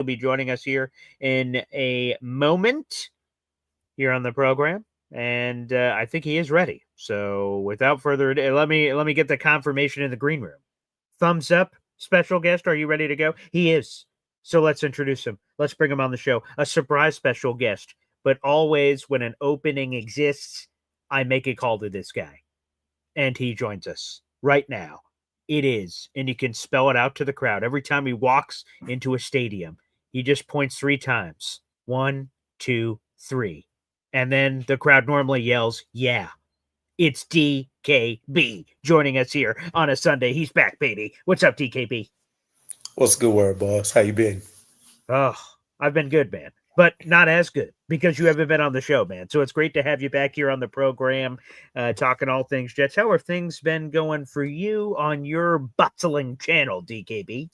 He'll be joining us here in a moment here on the program, and I think he is ready. So, without further ado, let me get the confirmation in the green room. Thumbs up, special guest. Are you ready to go? He is. So let's introduce him. Let's bring him on the show. A surprise special guest, but always when an opening exists, I make a call to this guy, and he joins us right now. It is, and you can spell it out to the crowd. Every time he walks into a stadium, he just points 3 times. 1, 2, 3. And then the crowd normally yells, yeah. It's DKB joining us here on a Sunday. He's back, baby. What's up, DKB? What's the good word, boss? How you been? Oh, I've been good, man. But not as good because you haven't been on the show, man. So it's great to have you back here on the program, talking all things Jets. How have things been going for you on your bustling channel, DKB?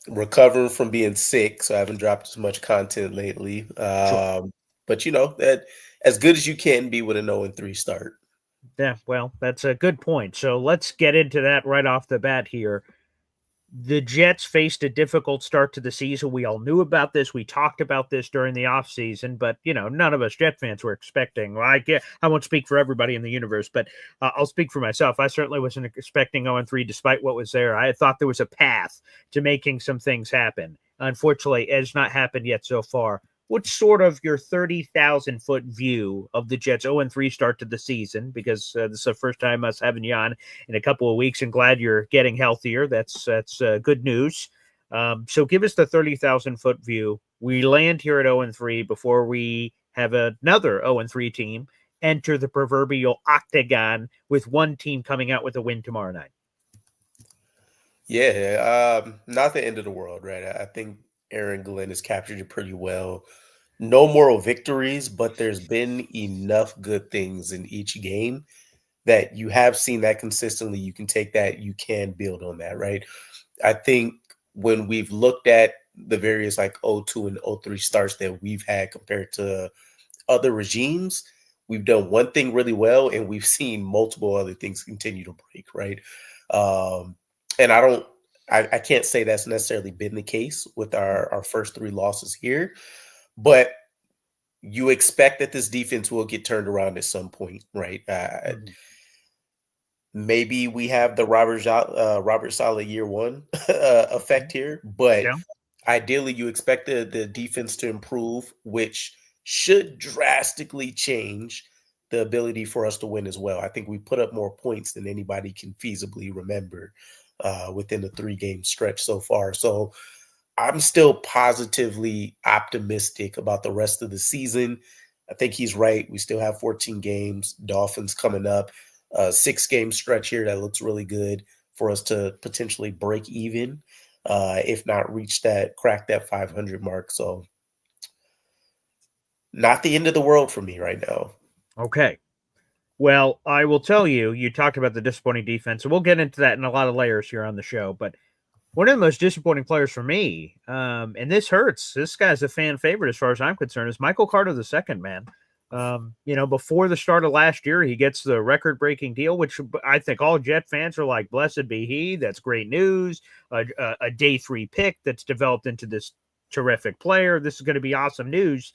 Recovering from being sick, so I haven't dropped as much content lately. Sure. But that as good as you can be with an 0-3 start. Yeah, well, that's a good point. So let's get into that right off the bat here. The Jets faced a difficult start to the season. We all knew about this. We talked about this during the offseason, but, none of us Jet fans were expecting. Well, I won't speak for everybody in the universe, but I'll speak for myself. I certainly wasn't expecting 0-3 despite what was there. I thought there was a path to making some things happen. Unfortunately, it has not happened yet so far. What's sort of your 30,000-foot view of the Jets' 0-3 start to the season? Because this is the first time us having you on in a couple of weeks, and glad you're getting healthier. That's good news. So give us the 30,000-foot view. We land here at 0-3 before we have another 0-3 team enter the proverbial octagon with one team coming out with a win tomorrow night. Yeah, not the end of the world, right? I think Aaron Glenn has captured it pretty well. No moral victories, but there's been enough good things in each game that you have seen that consistently. You can take that, you can build on that, right? I think when we've looked at the various 0-2 and 0-3 starts that we've had compared to other regimes, we've done one thing really well, and we've seen multiple other things continue to break, right? And I can't say that's necessarily been the case with our first 3 losses here, but you expect that this defense will get turned around at some point, right? Maybe we have the Robert Saleh year 1 effect here, but ideally you expect the defense to improve, which should drastically change the ability for us to win as well. I think we put up more points than anybody can feasibly remember within the 3-game stretch so far. So I'm still positively optimistic about the rest of the season. I think he's right. We still have 14 games, Dolphins coming up, 6-game stretch here that looks really good for us to potentially break even, if not crack that 500 mark. So not the end of the world for me right now. Okay. Well, I will tell you, you talked about the disappointing defense, and we'll get into that in a lot of layers here on the show, but one of the most disappointing players for me, and this hurts, this guy's a fan favorite as far as I'm concerned, is Michael Carter II, man. Before the start of last year, he gets the record-breaking deal, which I think all Jet fans are like, blessed be he. That's great news. A day 3 pick that's developed into this terrific player. This is going to be awesome news.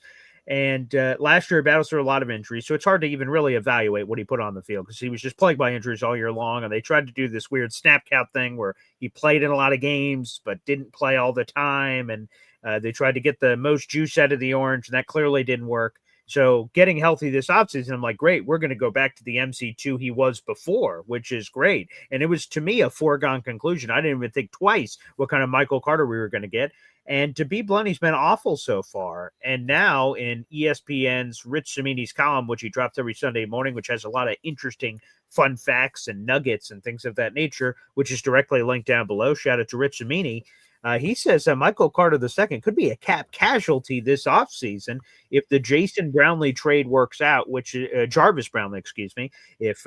And last year, he battled through a lot of injuries, so it's hard to even really evaluate what he put on the field because he was just plagued by injuries all year long. And they tried to do this weird snap count thing where he played in a lot of games but didn't play all the time. And they tried to get the most juice out of the orange, and that clearly didn't work. So getting healthy this offseason, I'm like, great, we're going to go back to the MC2 he was before, which is great. And it was, to me, a foregone conclusion. I didn't even think twice what kind of Michael Carter we were going to get. And to be blunt, he's been awful so far. And now in ESPN's Rich Cimini's column, which he drops every Sunday morning, which has a lot of interesting fun facts and nuggets and things of that nature, which is directly linked down below. Shout out to Rich Cimini. He says Michael Carter II could be a cap casualty this offseason if the Jarvis Brownlee trade works out, which Jarvis Brownlee, excuse me. If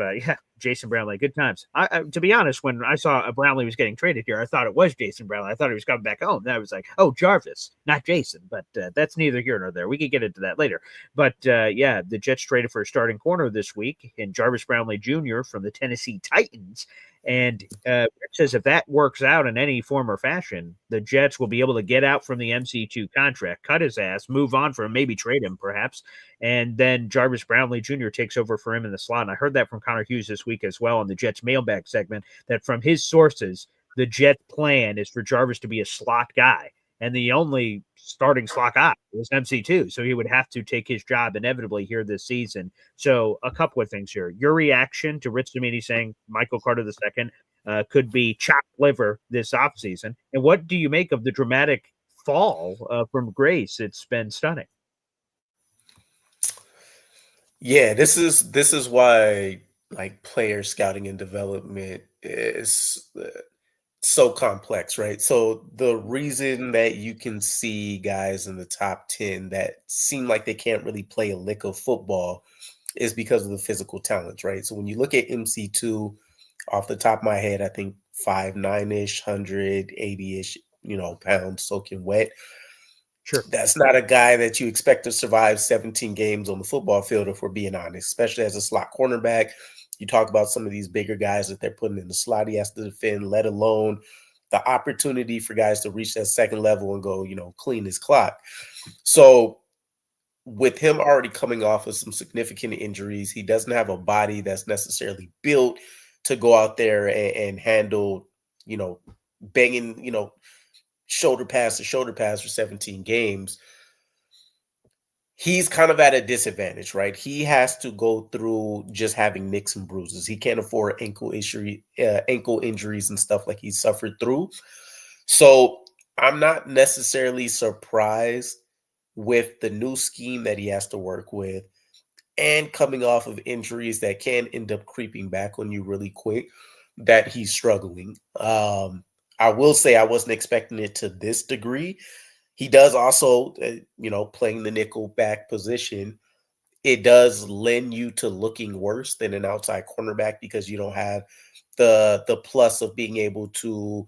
Jason Brownlee, good times. To be honest, when I saw Brownlee was getting traded here, I thought it was Jason Brownlee. I thought he was coming back home. Then I was like, oh, Jarvis, not Jason. But that's neither here nor there. We could get into that later. But yeah, the Jets traded for a starting corner this week in Jarvis Brownlee Jr. from the Tennessee Titans. And it says if that works out in any form or fashion, the Jets will be able to get out from the MC2 contract, cut his ass, move on for him, maybe trade him perhaps. And then Jarvis Brownlee Jr. takes over for him in the slot. And I heard that from Connor Hughes this week as well on the Jets mailbag segment, that from his sources, the Jet plan is for Jarvis to be a slot guy. And the only starting slot guy was MC2. So he would have to take his job inevitably here this season. So a couple of things here. Your reaction to Rich Cimini saying Michael Carter II could be chopped liver this offseason. And what do you make of the dramatic fall from grace? It's been stunning. Yeah, this is why like player scouting and development is so complex, right? So the reason that you can see guys in the top 10 that seem like they can't really play a lick of football is because of the physical talents, right? So when you look at MC2, off the top of my head, I think 5'9-ish, 180-ish, pounds soaking wet. Sure. That's not a guy that you expect to survive 17 games on the football field, if we're being honest, especially as a slot cornerback. You talk about some of these bigger guys that they're putting in the slot he has to defend, let alone the opportunity for guys to reach that second level and go, clean his clock. So with him already coming off of some significant injuries, he doesn't have a body that's necessarily built to go out there and handle, banging, shoulder pass to shoulder pass for 17 games. He's kind of at a disadvantage, right? He has to go through just having nicks and bruises. He can't afford ankle injuries and stuff like he suffered through. So I'm not necessarily surprised with the new scheme that he has to work with and coming off of injuries that can end up creeping back on you really quick, that he's struggling. I will say I wasn't expecting it to this degree. He does also, playing the nickel back position, it does lend you to looking worse than an outside cornerback because you don't have the plus of being able to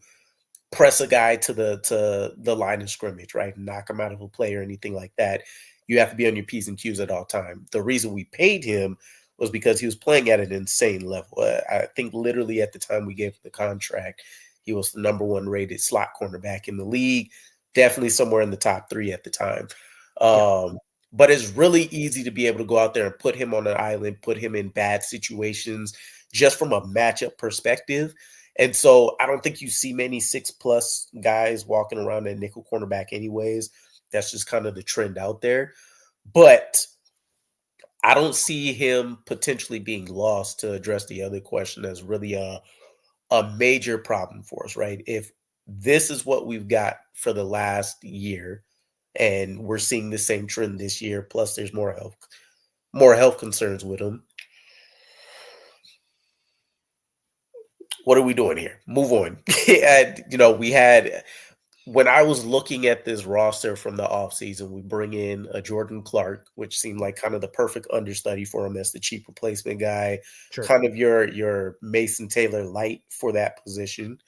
press a guy to the line of scrimmage, right? Knock him out of a play or anything like that. You have to be on your P's and Q's at all time. The reason we paid him was because he was playing at an insane level. I think literally at the time we gave him the contract, he was the number 1 rated slot cornerback in the league. Definitely somewhere in the top 3 at the time. But it's really easy to be able to go out there and put him on an island, put him in bad situations just from a matchup perspective. And so I don't think you see many 6+ guys walking around at nickel cornerback anyways. That's just kind of the trend out there. But I don't see him potentially being lost, to address the other question, as really a major problem for us, right? If this is what we've got for the last year, and we're seeing the same trend this year, plus there's more health concerns with him. What are we doing here? Move on. We had, when I was looking at this roster from the offseason, we bring in a Jordan Clark, which seemed like kind of the perfect understudy for him as the cheap replacement guy, Sure. Kind of your Mason Taylor light for that position.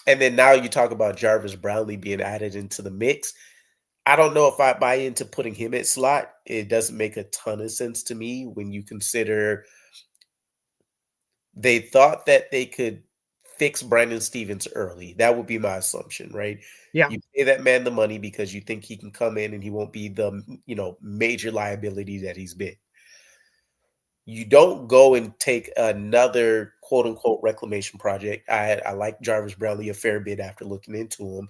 And then now you talk about Jarvis Brownlee being added into the mix. I don't know if I buy into putting him at slot. It doesn't make a ton of sense to me when you consider they thought that they could fix Brandon Stevens early. That would be my assumption, right? Yeah. You pay that man the money because you think he can come in and he won't be the, major liability that he's been. You don't go and take another quote unquote reclamation project. I like Jarvis Brownlee a fair bit after looking into him,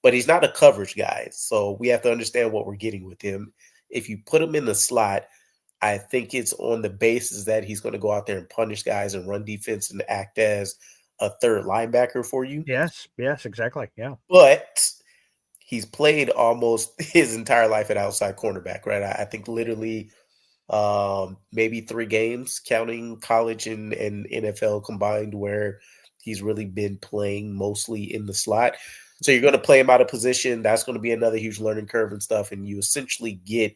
but he's not a coverage guy. So we have to understand what we're getting with him. If you put him in the slot, I think it's on the basis that he's going to go out there and punish guys and run defense and act as a third linebacker for you. Yes, exactly. Yeah. But he's played almost his entire life at outside cornerback, right? I think literally maybe 3 games, counting college and NFL combined, where he's really been playing mostly in the slot. So you're going to play him out of position. That's going to be another huge learning curve and stuff. And you essentially get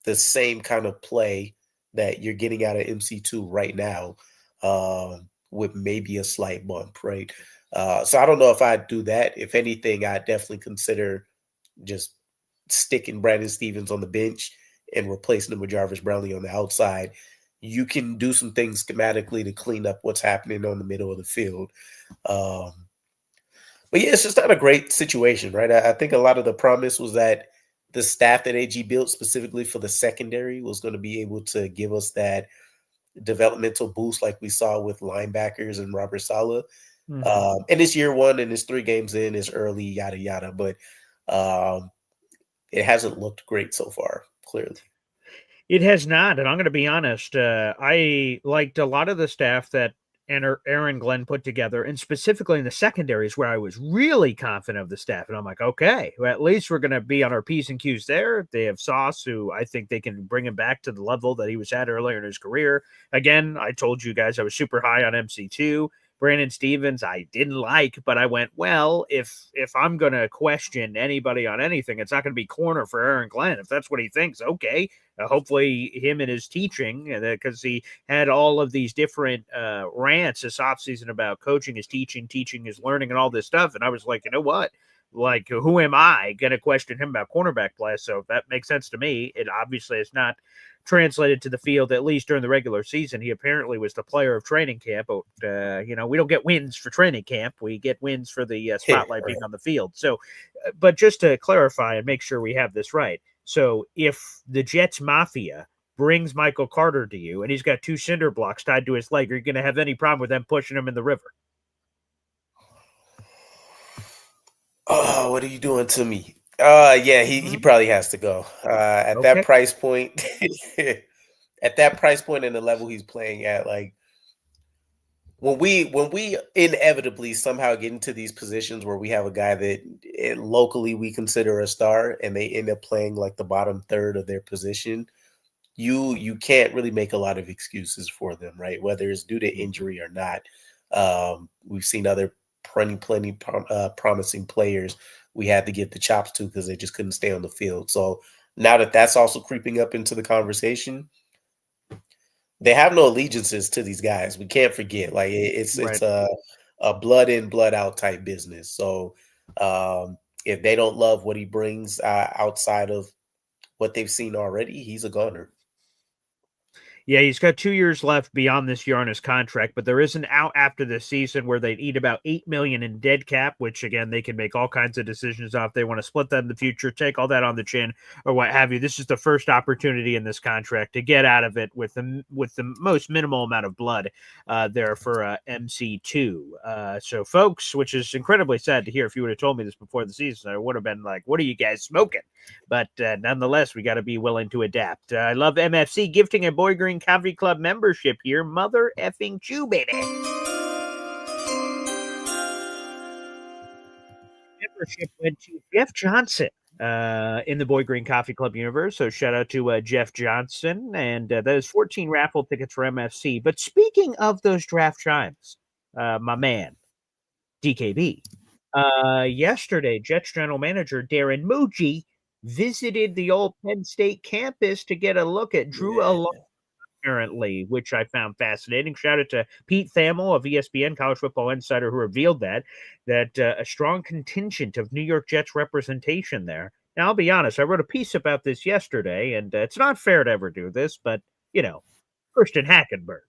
the same kind of play that you're getting out of MC2 right now, with maybe a slight bump, right? So I don't know if I'd do that. If anything, I'd definitely consider just sticking Brandon Stevens on the bench and replacing him with Jarvis Brownlee on the outside. You can do some things schematically to clean up what's happening on the middle of the field. But yeah, it's just not a great situation, right? I think a lot of the promise was that the staff that AG built specifically for the secondary was going to be able to give us that developmental boost like we saw with linebackers and Robert Saleh. And it's year one and it's 3 games in, it's early, yada, yada. But it hasn't looked great so far, clearly. It has not, and I'm going to be honest. I liked a lot of the staff that Aaron Glenn put together, and specifically in the secondaries where I was really confident of the staff. And I'm like, okay, well, at least we're going to be on our P's and Q's there. They have Sauce, who I think they can bring him back to the level that he was at earlier in his career. Again, I told you guys I was super high on MC2. Brandon Stevens, I didn't like, but I went, well, if I'm going to question anybody on anything, it's not going to be corner for Aaron Glenn. If that's what he thinks, okay. Hopefully him and his teaching, because he had all of these different rants this offseason about coaching is teaching is learning, and all this stuff. And I was like, you know what? Like, who am I going to question him about cornerback play? So that makes sense to me. It obviously is not translated to the field, at least during the regular season. He apparently was the player of training camp. But, we don't get wins for training camp. We get wins for the spotlight being on the field. So, but just to clarify and make sure we have this right. So if the Jets Mafia brings Michael Carter to you and he's got 2 cinder blocks tied to his leg, are you going to have any problem with them pushing him in the river? Oh, what are you doing to me? Yeah, he probably has to go. At that price point, at that price point and the level he's playing at, like when we inevitably somehow get into these positions where we have a guy that locally we consider a star and they end up playing like the bottom third of their position, you can't really make a lot of excuses for them, right? Whether it's due to injury or not. We've seen other plenty promising players we had to give the chops to because they just couldn't stay on the field. So now that that's also creeping up into the conversation, they have no allegiances to these guys. We can't forget, like it's a blood in, blood out type business. So if they don't love what he brings outside of what they've seen already, he's a goner. Yeah, he's got 2 years left beyond this year on his contract, but there is an out after the season where they'd eat about $8 million in dead cap, which again they can make all kinds of decisions on if they want to split that in the future, take all that on the chin, or what have you. This is the first opportunity in this contract to get out of it with the most minimal amount of blood there for MC2. So, folks, which is incredibly sad to hear. If you would have told me this before the season, I would have been like, "What are you guys smoking?" But nonetheless, we got to be willing to adapt. I love MFC gifting a Boy Green Coffee Club membership here. Mother effing chew, baby. Membership went to Jeff Johnson in the Boy Green Coffee Club universe. So shout out to Jeff Johnson. And that is 14 raffle tickets for MFC. But speaking of those draft chimes, my man, DKB, yesterday, Jets general manager Darren Muji visited the old Penn State campus to get a look at Drew Allar, apparently, which I found fascinating. Shout out to Pete Thamel of ESPN, College Football Insider, who revealed that a strong contingent of New York Jets representation there. Now, I'll be honest, I wrote a piece about this yesterday, and it's not fair to ever do this, but, Christian Hackenberg.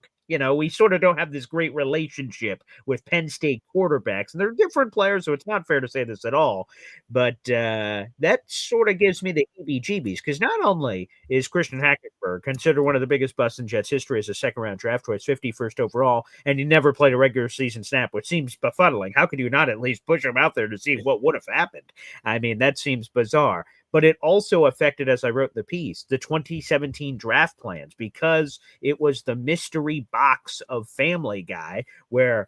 We sort of don't have this great relationship with Penn State quarterbacks, and they're different players, so it's not fair to say this at all. But that sort of gives me the heebie-jeebies, because not only is Christian Hackenberg considered one of the biggest busts in Jets history as a second-round draft choice, 51st overall, and he never played a regular season snap, which seems befuddling. How could you not at least push him out there to see what would have happened? I mean, that seems bizarre. But it also affected, as I wrote the piece, the 2017 draft plans, because it was the mystery box of Family Guy where,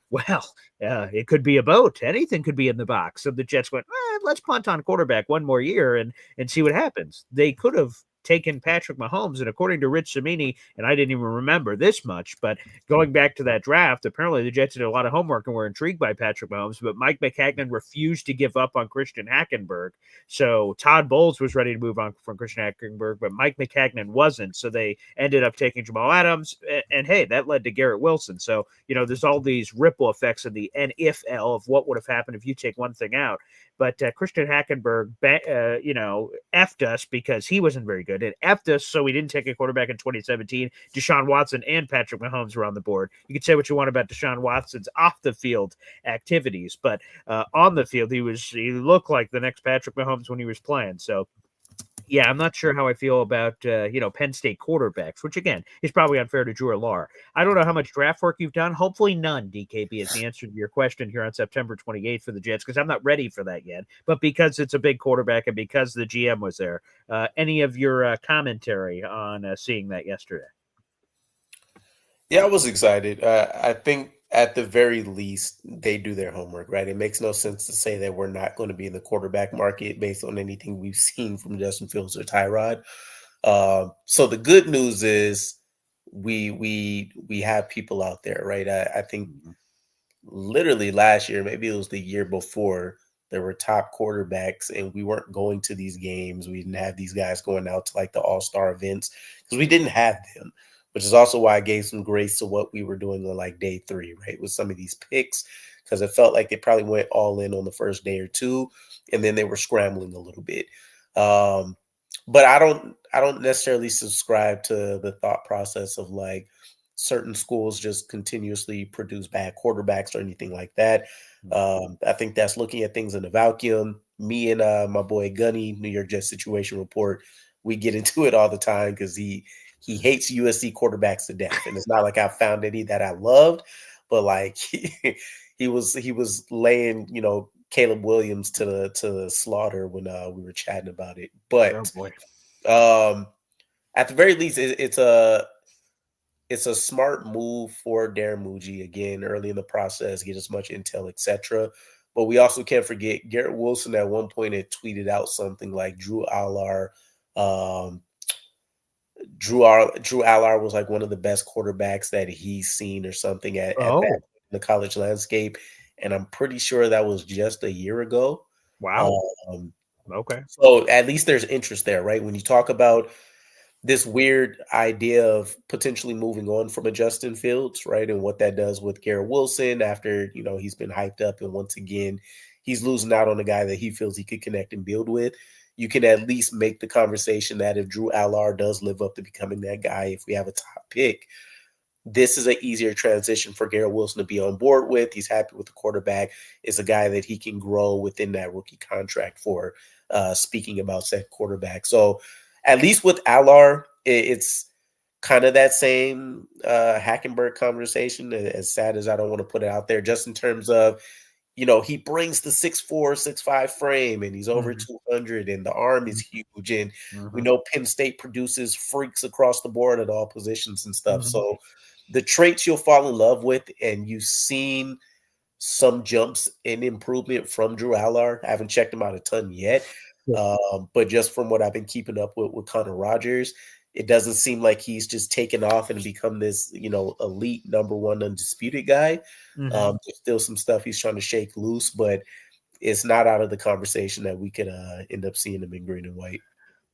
it could be a boat. Anything could be in the box. So the Jets went, let's punt on quarterback one more year and see what happens. They could have taken Patrick Mahomes. And according to Rich Cimini, and I didn't even remember this much, but going back to that draft, apparently the Jets did a lot of homework and were intrigued by Patrick Mahomes, but Mike Maccagnan refused to give up on Christian Hackenberg. So Todd Bowles was ready to move on from Christian Hackenberg, but Mike Maccagnan wasn't. So they ended up taking Jamal Adams. And hey, that led to Garrett Wilson. So, there's all these ripple effects in the NFL of what would have happened if you take one thing out. But Christian Hackenberg, effed us because he wasn't very good. And effed us so we didn't take a quarterback in 2017. Deshaun Watson and Patrick Mahomes were on the board. You could say what you want about Deshaun Watson's off-the-field activities, but on the field, he looked like the next Patrick Mahomes when he was playing. So, yeah, I'm not sure how I feel about, Penn State quarterbacks, which, again, is probably unfair to Drew Allar. I don't know how much draft work you've done. Hopefully none, DKB, is the answer to your question here on September 28th for the Jets, because I'm not ready for that yet. But because it's a big quarterback and because the GM was there, any of your commentary on seeing that yesterday? Yeah, I was excited. I think at the very least, they do their homework, right? It makes no sense to say that we're not going to be in the quarterback market based on anything we've seen from Justin Fields or Tyrod. So the good news is we have people out there, right? I think literally last year, maybe it was the year before, there were top quarterbacks and we weren't going to these games. We didn't have these guys going out to like the all-star events because we didn't have them, which is also why I gave some grace to what we were doing on like day 3, right? With some of these picks, because it felt like they probably went all in on the first day or two, and then they were scrambling a little bit. But I don't necessarily subscribe to the thought process of like certain schools just continuously produce bad quarterbacks or anything like that. I think that's looking at things in a vacuum. Me and my boy Gunny, New York Jets Situation Report, we get into it all the time because he hates USC quarterbacks to death. And it's not like I found any that I loved, but like he was laying, Caleb Williams to the slaughter when we were chatting about it. But at the very least, it's a smart move for Darren Muji, again, early in the process, get as much intel, etc. But we also can't forget Garrett Wilson at one point had tweeted out something like Drew Allar. Drew Allar was like one of the best quarterbacks that he's seen or something at that in the college landscape. And I'm pretty sure that was just a year ago. Wow. Okay. So at least there's interest there, right? When you talk about this weird idea of potentially moving on from a Justin Fields, right? And what that does with Garrett Wilson after, he's been hyped up. And once again, he's losing out on a guy that he feels he could connect and build with. You can at least make the conversation that if Drew Allar does live up to becoming that guy, if we have a top pick, this is an easier transition for Garrett Wilson to be on board with. He's happy with the quarterback. It's a guy that he can grow within that rookie contract for, speaking about said quarterback. So at least with Allar, it's kind of that same Hackenberg conversation, as sad as I don't want to put it out there, just in terms of, he brings the 6'4", 6'5" frame, and he's over 200, and the arm is huge. And we know Penn State produces freaks across the board at all positions and stuff. So the traits you'll fall in love with, and you've seen some jumps in improvement from Drew Allar. I haven't checked him out a ton yet. But just from what I've been keeping up with Connor Rogers, it doesn't seem like he's just taken off and become this, elite number one undisputed guy. There's still some stuff he's trying to shake loose, but it's not out of the conversation that we could end up seeing him in green and white.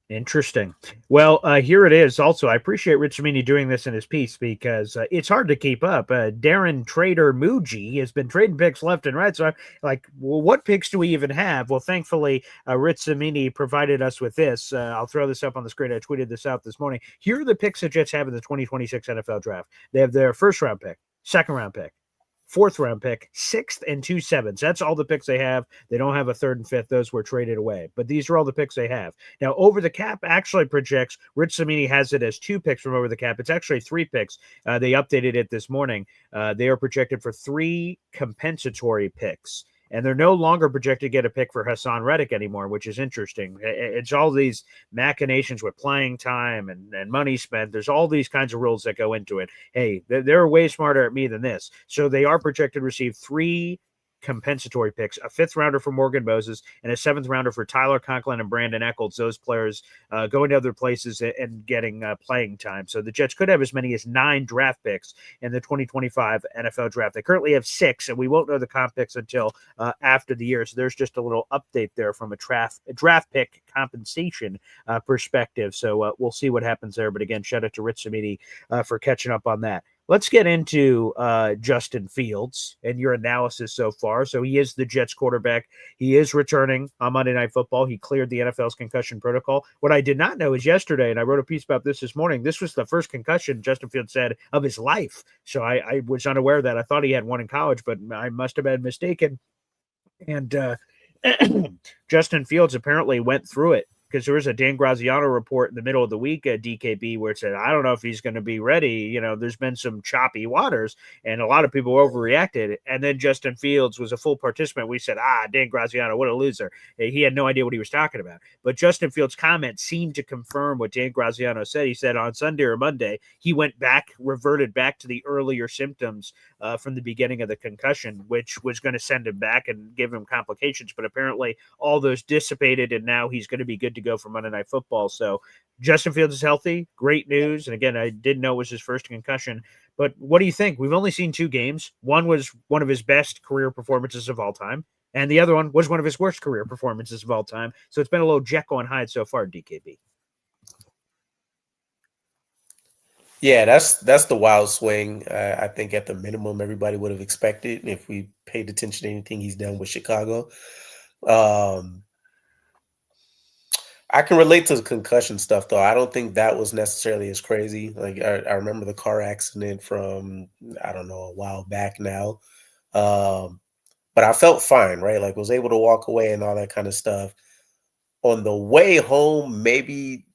Interesting. Well, here it is. Also, I appreciate Rich Cimini doing this in his piece because it's hard to keep up. Darren Trader Muji has been trading picks left and right. So I'm like, well, what picks do we even have? Well, thankfully, Rich Cimini provided us with this. I'll throw this up on the screen. I tweeted this out this morning. Here are the picks the Jets have in the 2026 NFL draft. They have their first round pick, second round pick, fourth round pick, sixth, and 2 7s. That's all the picks they have. They don't have a third and fifth. Those were traded away. But these are all the picks they have. Now, over the cap actually projects, Rich Cimini has it as 2 picks from over the cap. It's actually 3 picks. They updated it this morning. They are projected for 3 compensatory picks. And they're no longer projected to get a pick for Hassan Reddick anymore, which is interesting. It's all these machinations with playing time and money spent. There's all these kinds of rules that go into it. Hey, they're way smarter at me than this. So they are projected to receive 3 compensatory picks, a 5th rounder for Morgan Moses and a 7th rounder for Tyler Conklin and Brandon Eccles, those players going to other places and getting playing time. So the Jets could have as many as 9 draft picks in the 2025 NFL draft. They currently have 6, and we won't know the comp picks until after the year. So there's just a little update there from a draft pick compensation perspective. So we'll see what happens there. But again, shout out to Rich Samiti for catching up on that. Let's get into Justin Fields and your analysis so far. So he is the Jets quarterback. He is returning on Monday Night Football. He cleared the NFL's concussion protocol. What I did not know is yesterday, and I wrote a piece about this morning, this was the first concussion Justin Fields said of his life. So I was unaware of that. I thought he had one in college, but I must have been mistaken. And Justin Fields apparently went through it, because there was a Dan Graziano report in the middle of the week at DKB where it said, I don't know if he's going to be ready. You know, there's been some choppy waters, and a lot of people overreacted. And then Justin Fields was a full participant. We said, Dan Graziano, what a loser. He had no idea what he was talking about. But Justin Fields' comments seemed to confirm what Dan Graziano said. He said on Sunday or Monday, he reverted back to the earlier symptoms from the beginning of the concussion, which was going to send him back and give him complications. But apparently all those dissipated, and now he's going to be good to go for Monday Night Football. So Justin Fields is healthy. Great news. And again, I didn't know it was his first concussion. But what do you think? We've only seen 2 games. One was one of his best career performances of all time, and the other one was one of his worst career performances of all time. So it's been a little Jekyll and Hyde so far, DKB. Yeah, that's the wild swing. I think at the minimum, everybody would have expected if we paid attention to anything he's done with Chicago. I can relate to the concussion stuff, though. I don't think that was necessarily as crazy. Like I remember the car accident from, I don't know, a while back now. But I felt fine, right? Like was able to walk away and all that kind of stuff. On the way home, maybe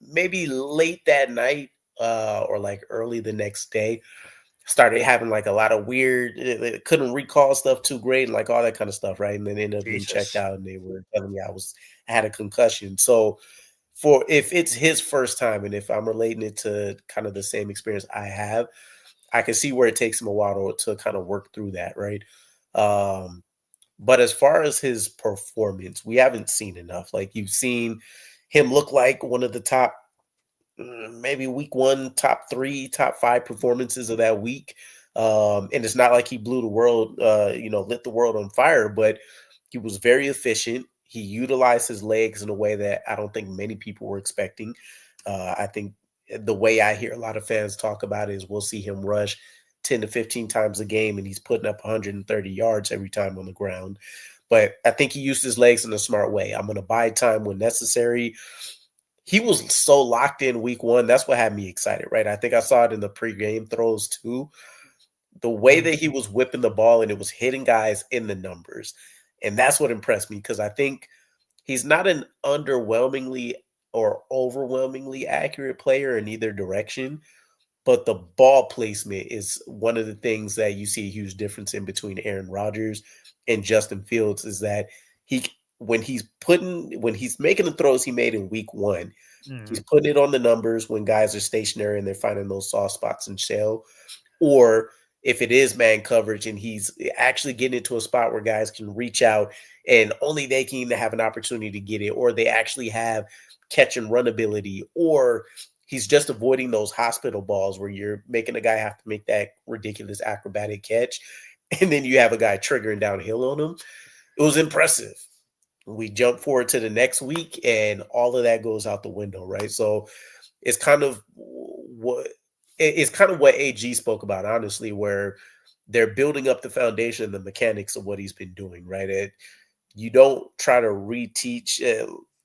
late that night or like early the next day, started having like a lot of weird, couldn't recall stuff too great and like all that kind of stuff, right? And then ended up being checked out, and they were telling me I had a concussion. So if it's his first time, and if I'm relating it to kind of the same experience I have, I can see where it takes him a while to kind of work through that, right? But as far as his performance, we haven't seen enough. Like you've seen him look like one of the top, maybe week 1, top 3, top 5 performances of that week. And it's not like he blew the world, lit the world on fire, but he was very efficient. He utilized his legs in a way that I don't think many people were expecting. I think the way I hear a lot of fans talk about it is we'll see him rush 10 to 15 times a game, and he's putting up 130 yards every time on the ground. But I think he used his legs in a smart way. I'm going to buy time when necessary. He was so locked in week 1. That's what had me excited, right? I think I saw it in the pregame throws too. The way that he was whipping the ball and it was hitting guys in the numbers. And that's what impressed me, because I think he's not an underwhelmingly or overwhelmingly accurate player in either direction, but the ball placement is one of the things that you see a huge difference in between Aaron Rodgers and Justin Fields, is that when he's making the throws he made in week 1, he's putting it on the numbers when guys are stationary and they're finding those soft spots in shell, or if it is man coverage and he's actually getting into a spot where guys can reach out and only they can have an opportunity to get it, or they actually have catch and run ability, or he's just avoiding those hospital balls where you're making a guy have to make that ridiculous acrobatic catch, and then you have a guy triggering downhill on him. It was impressive. We jump forward to the next week, and all of that goes out the window, right? So it's kind of what AG spoke about, honestly, where they're building up the foundation and the mechanics of what he's been doing, right? You don't try to reteach.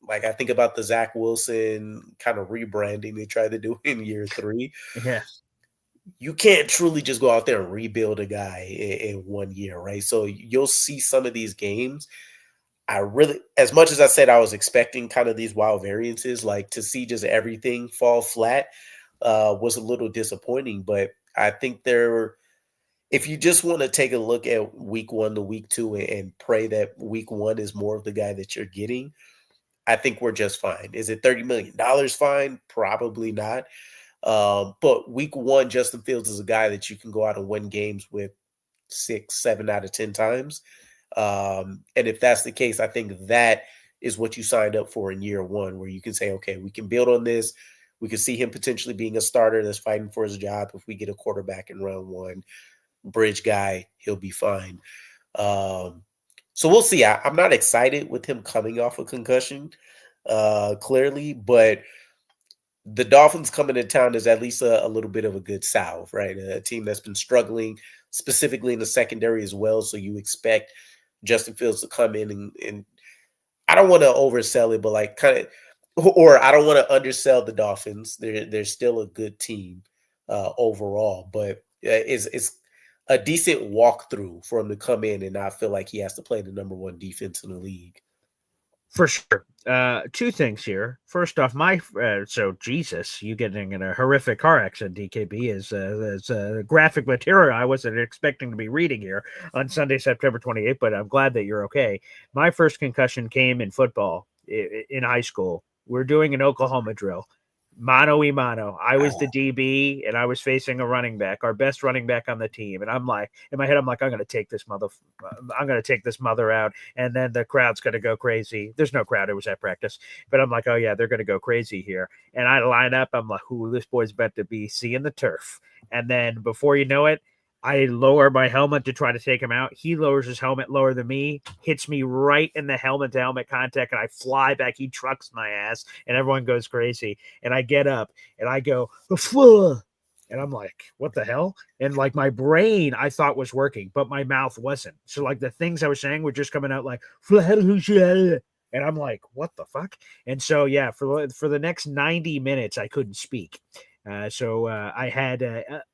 Like I think about the Zach Wilson kind of rebranding they tried to do in year 3. Yeah. You can't truly just go out there and rebuild a guy in 1 year, right? So you'll see some of these games. As much as I said I was expecting kind of these wild variances, like to see just everything fall flat was a little disappointing. But I think if you just want to take a look at week 1 to week 2 and pray that week 1 is more of the guy that you're getting, I think we're just fine. Is it $30 million fine? Probably not. But week 1, Justin Fields is a guy that you can go out and win games with 6, 7 out of 10 times. And if that's the case, I think that is what you signed up for in year one, where you can say, okay, we can build on this. We can see him potentially being a starter that's fighting for his job. If we get a quarterback in round one, bridge guy, he'll be fine. So we'll see. I'm not excited with him coming off a concussion, clearly, but the Dolphins coming to town is at least a little bit of a good salve, right? A team that's been struggling specifically in the secondary as well. So you expect Justin Fields to come in and I don't want to oversell it, but like kind of, or I don't want to undersell the Dolphins. They're still a good team overall, but it's a decent walkthrough for him to come in and not feel like he has to play the number one defense in the league. For sure. Two things here. First off, so Jesus, you getting in a horrific car accident, DKB, is graphic material I wasn't expecting to be reading here on Sunday, September 28th, but I'm glad that you're okay. My first concussion came in football in high school. We're doing an Oklahoma drill. Mano y mano. I was the DB and I was facing a running back, our best running back on the team. And I'm like, in my head, I'm like, I'm going to take this mother out. And then the crowd's going to go crazy. There's no crowd. It was at practice. But I'm like, oh yeah, they're going to go crazy here. And I line up. I'm like, ooh, this boy's about to be seeing the turf. And then before you know it, I lower my helmet to try to take him out. He lowers his helmet lower than me, hits me right in the helmet-to-helmet contact, and I fly back. He trucks my ass, and everyone goes crazy. And I get up, and I go, Fuh! And I'm like, what the hell? And like my brain, I thought was working, but my mouth wasn't. So like the things I was saying were just coming out like, and I'm like, what the fuck? And so, yeah, for the next 90 minutes, I couldn't speak. So I had,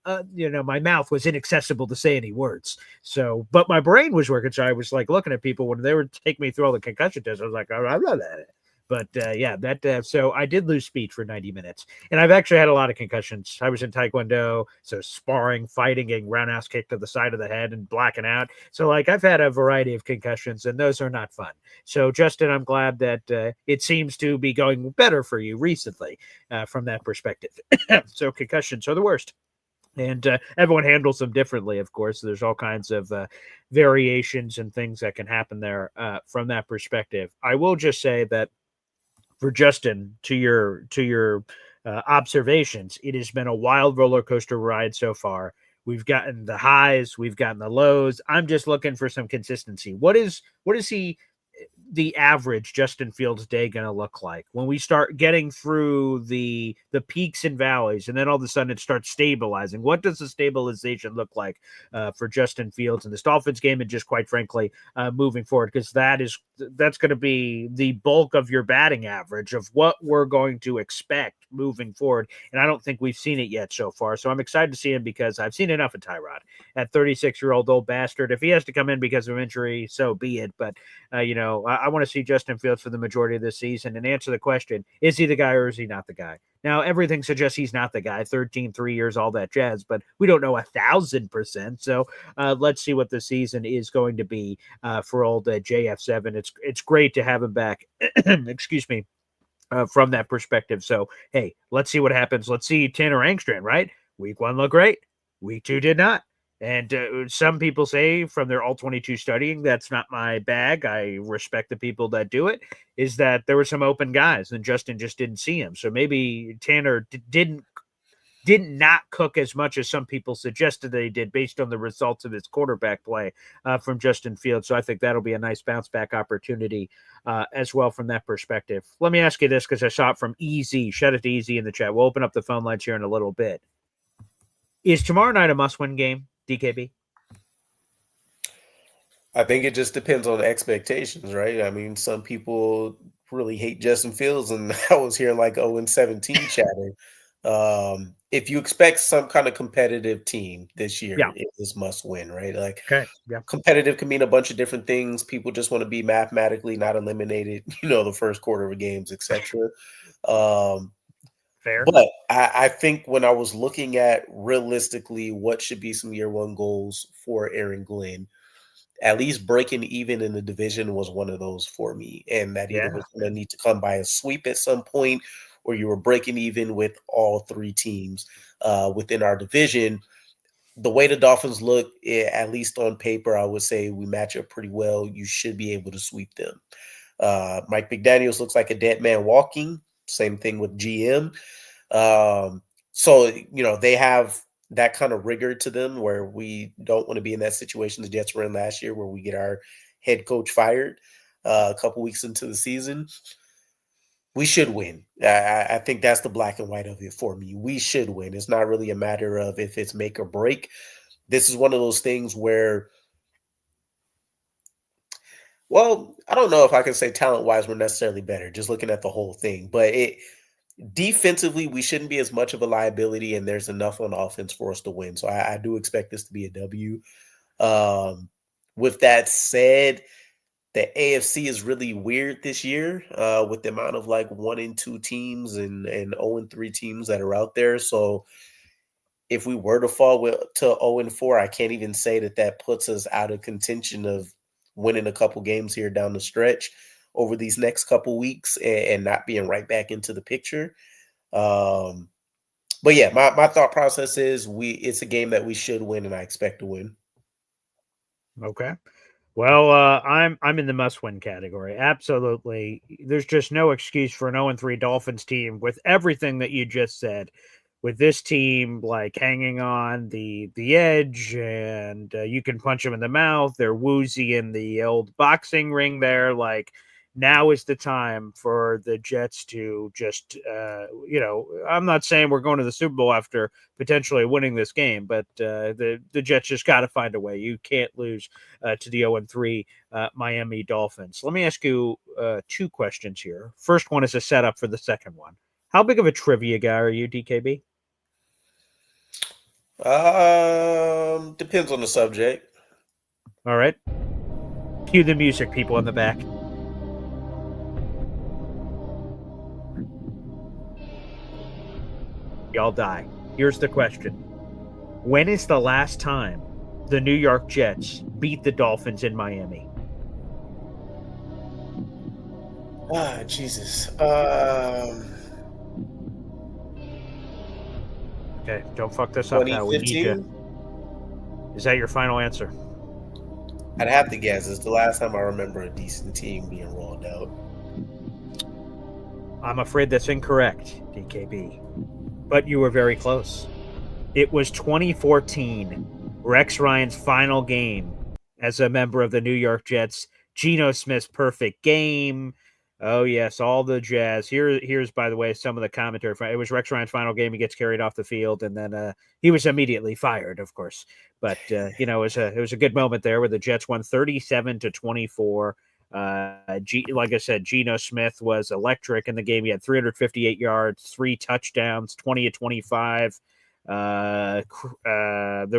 my mouth was inaccessible to say any words. So, but my brain was working. So I was like looking at people when they were taking me through all the concussion tests. I was like, I'm not at it. But so I did lose speech for 90 minutes. And I've actually had a lot of concussions. I was in Taekwondo, so sparring, fighting, getting roundhouse kicked to the side of the head and blacking out. So like I've had a variety of concussions and those are not fun. So Justin, I'm glad that it seems to be going better for you recently from that perspective. So concussions are the worst. And everyone handles them differently, of course. There's all kinds of variations and things that can happen there from that perspective. I will just say that for Justin, to your observations, it has been a wild roller coaster ride so far. We've gotten the highs, we've gotten the lows. I'm just looking for some consistency. What is the average Justin Fields day going to look like when we start getting through the peaks and valleys, and then all of a sudden it starts stabilizing? What does the stabilization look like for Justin Fields in this Dolphins game, and just quite frankly moving forward? Because that's going to be the bulk of your batting average of what we're going to expect moving forward, and I don't think we've seen it yet so far. So I'm excited to see him because I've seen enough of Tyrod, that 36-year-old old bastard. If he has to come in because of injury, so be it. But I want to see Justin Fields for the majority of this season and answer the question: is he the guy or is he not the guy? Now everything suggests he's not the guy. 13, 3 years, all that jazz, but we don't know 1,000%. So let's see what the season is going to be for old JF7. It's great to have him back. Excuse me. From that perspective. So, hey, let's see what happens. Let's see Tanner Angstrand, right? Week 1 looked great. Week 2 did not. And some people say from their all-22 studying, that's not my bag. I respect the people that do it, is that there were some open guys and Justin just didn't see him. So maybe Tanner didn't not cook as much as some people suggested that he did based on the results of his quarterback play from Justin Fields. So I think that'll be a nice bounce back opportunity as well from that perspective. Let me ask you this, because I saw it from Easy. Shout out to Easy in the chat. We'll open up the phone lines here in a little bit. Is tomorrow night a must-win game, DKB? I think it just depends on the expectations, right? I mean, some people really hate Justin Fields, and I was hearing like 0-17 chatter. If you expect some kind of competitive team this year, it is must win, right? Like, competitive can mean a bunch of different things. People just want to be mathematically not eliminated, the first quarter of games, etc. Fair. But I think when I was looking at realistically what should be some year one goals for Aaron Glenn, at least breaking even in the division was one of those for me. And that either was going to need to come by a sweep at some point, or you were breaking even with all three teams within our division. the way the Dolphins look, at least on paper, I would say we match up pretty well. You should be able to sweep them. Mike McDaniels looks like a dead man walking. Same thing with GM. So, they have that kind of rigor to them where we don't want to be in that situation the Jets were in last year where we get our head coach fired a couple weeks into the season. We should win. I think that's the black and white of it for me. We should win. It's not really a matter of if it's make or break. This is one of those things where, well, I don't know if I can say talent-wise we're necessarily better, just looking at the whole thing. But defensively, we shouldn't be as much of a liability, and there's enough on offense for us to win. So I do expect this to be a W. With that said, the AFC is really weird this year with the amount of 1-2 teams and 0-3 teams that are out there. So if we were to fall to 0-4, I can't even say that puts us out of contention of winning a couple games here down the stretch over these next couple weeks and not being right back into the picture. But yeah, my thought process is it's a game that we should win, and I expect to win. Okay. Well, I'm in the must-win category. Absolutely. There's just no excuse for an 0-3 Dolphins team with everything that you just said. With this team hanging on the edge, and you can punch them in the mouth. They're woozy in the old boxing ring there. Now is the time for the Jets to just, I'm not saying we're going to the Super Bowl after potentially winning this game, but the Jets just got to find a way. You can't lose to the 0-3 Miami Dolphins. Let me ask you 2 questions here. First one is a setup for the second one. How big of a trivia guy are you, DKB? Depends on the subject. All right. Cue the music, people in the back. Y'all die. Here's the question. When is the last time the New York Jets beat the Dolphins in Miami? Jesus. Okay, don't fuck this up now. We need you. Is that your final answer? I'd have to guess. It's the last time I remember a decent team being rolled out. I'm afraid that's incorrect, DKB. But you were very close. It was 2014, Rex Ryan's final game as a member of the New York Jets. Geno Smith's perfect game. Oh, yes, all the jazz. Here's, by the way, some of the commentary. It was Rex Ryan's final game. He gets carried off the field, and then he was immediately fired, of course. But, it was a good moment there where the Jets won 37-24. Like I said, Geno Smith was electric in the game. He had 358 yards, 3 touchdowns, 20-25. The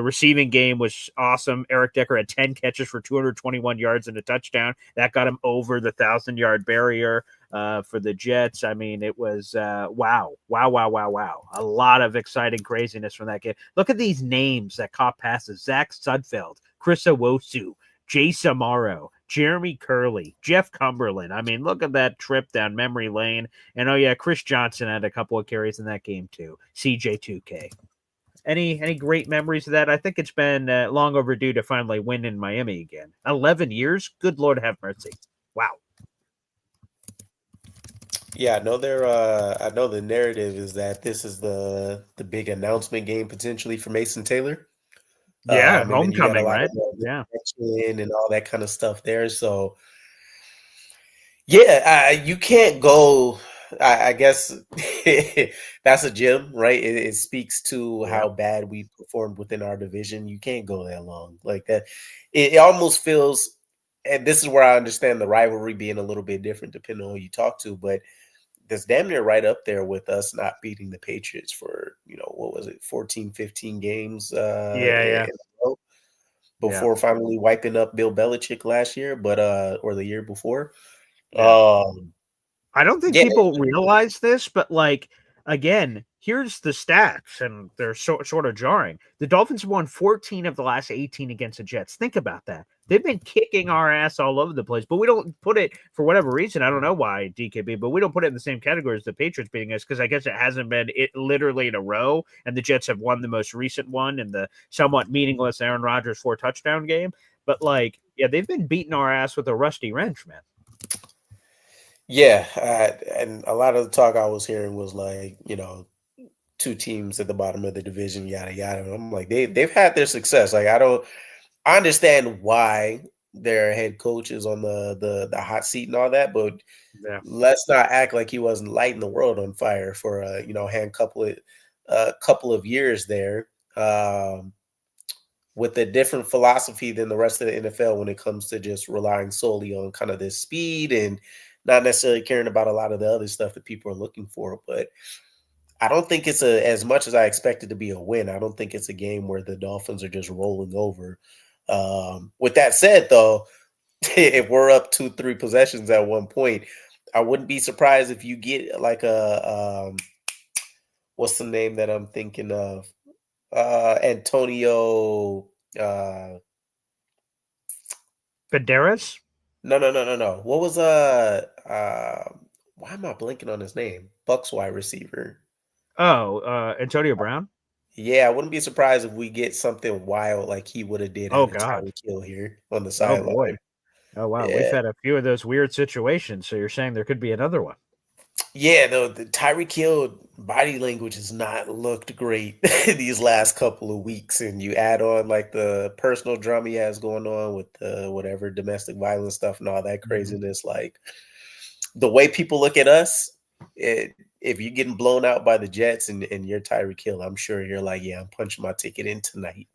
receiving game was awesome. Eric Decker had 10 catches for 221 yards and a touchdown. That got him over the 1,000-yard barrier for the Jets. I mean, it was wow. A lot of exciting craziness from that game. Look at these names that caught passes. Zach Sudfeld, Chris Owosu, Jay Samaro, Jeremy Curley, Jeff Cumberland. I mean, look at that trip down memory lane. And, oh, yeah, Chris Johnson had a couple of carries in that game, too. CJ2K. Any great memories of that? I think it's been long overdue to finally win in Miami again. 11 years? Good Lord have mercy. Wow. Yeah, I know I know the narrative is that this is the big announcement game potentially for Mason Taylor. Yeah, homecoming, right? Yeah, and all that kind of stuff there. So, yeah, you can't go. I guess that's a gem, right? It speaks to how bad we performed within our division. You can't go that long like that. It almost feels, and this is where I understand the rivalry being a little bit different depending on who you talk to, but that's damn near right up there with us not beating the Patriots for, what was it, 14, 15 games before finally wiping up Bill Belichick last year, but or the year before. I don't think people realize this, but again, here's the stats, and they're sort of jarring. The Dolphins won 14 of the last 18 against the Jets. Think about that. They've been kicking our ass all over the place, but we don't put it, for whatever reason, I don't know why, DKB, but we don't put it in the same category as the Patriots beating us, because I guess it hasn't been it literally in a row, and the Jets have won the most recent one in the somewhat meaningless Aaron Rodgers 4-touchdown game. But, like, yeah, they've been beating our ass with a rusty wrench, man. Yeah, and a lot of the talk I was hearing was like, two teams at the bottom of the division, yada yada. And I'm like, they've had their success. Like, I understand why their head coach is on the hot seat and all that, but Yeah. let's not act like he wasn't lighting the world on fire for a couple of years there. With a different philosophy than the rest of the NFL when it comes to just relying solely on kind of this speed and not necessarily caring about a lot of the other stuff that people are looking for. But I don't think it's as much as I expected to be a win. I don't think it's a game where the Dolphins are just rolling over. With that said, though, if we're up 2-3 possessions at one point, I wouldn't be surprised if you get like what's the name that I'm thinking of? Antonio. Banderas? No. What was why am I blinking on his name? Bucks wide receiver. Oh, Antonio Brown? Yeah, I wouldn't be surprised if we get something wild like he would have did Oh, out of God. Tyreek Hill here on the Oh, sideline. boy. Oh, wow. We've Yeah. had a few of those weird situations, so you're saying there could be another one. Yeah, the Tyreek Hill body language has not looked great these last couple of weeks, and you add on like the personal drama he has going on with the whatever domestic violence stuff and all that craziness. Like the way people look at us, if you're getting blown out by the Jets and you're Tyreek Hill, I'm sure you're like, yeah, I'm punching my ticket in tonight.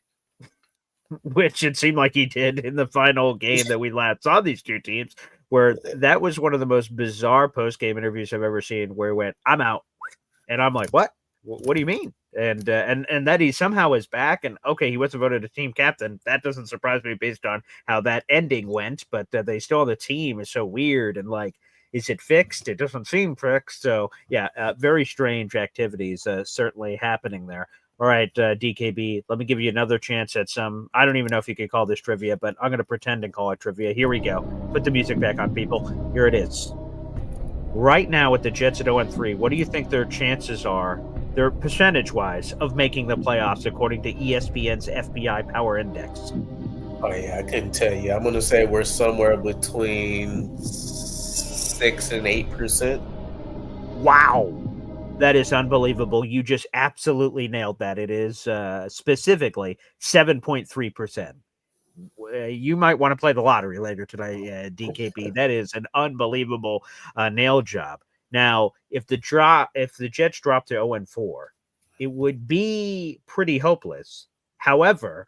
Which it seemed like he did in the final game that we last saw these two teams, where that was one of the most bizarre post-game interviews I've ever seen, where he went, "I'm out," and I'm like, "What? What do you mean?" And that he somehow is back, and okay, he wasn't voted a team captain. That doesn't surprise me based on how that ending went, but they still on the team is so weird, and like, is it fixed? It doesn't seem fixed. So yeah, very strange activities certainly happening there. All right, DKB, let me give you another chance at some. I don't even know if you could call this trivia, but I'm going to pretend and call it trivia. Here we go. Put the music back on, people. Here it is. Right now, with the Jets at 0-3, what do you think their chances are, their percentage-wise, of making the playoffs according to ESPN's FBI Power Index? Oh yeah, I couldn't tell you. I'm gonna say we're somewhere between 6 and 8%. Wow. That is unbelievable. You just absolutely nailed that. It is specifically 7.3%. You might want to play the lottery later today, DKB. That is an unbelievable nail job. Now, if the Jets drop to 0-4, it would be pretty hopeless. However,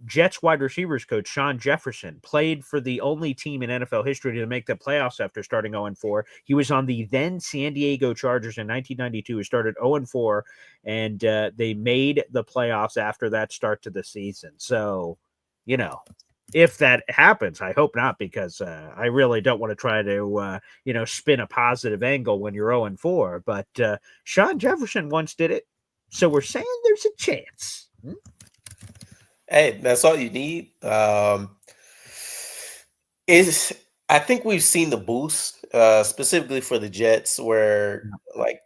Jets wide receivers coach Sean Jefferson played for the only team in NFL history to make the playoffs after starting 0-4. He was on the then San Diego Chargers in 1992. He started 0-4, and they made the playoffs after that start to the season. So, if that happens, I hope not, because I really don't want to try to, spin a positive angle when you're 0-4. But Sean Jefferson once did it. So we're saying there's a chance. Hey, that's all you need. Is I think we've seen the boost, specifically for the Jets, where like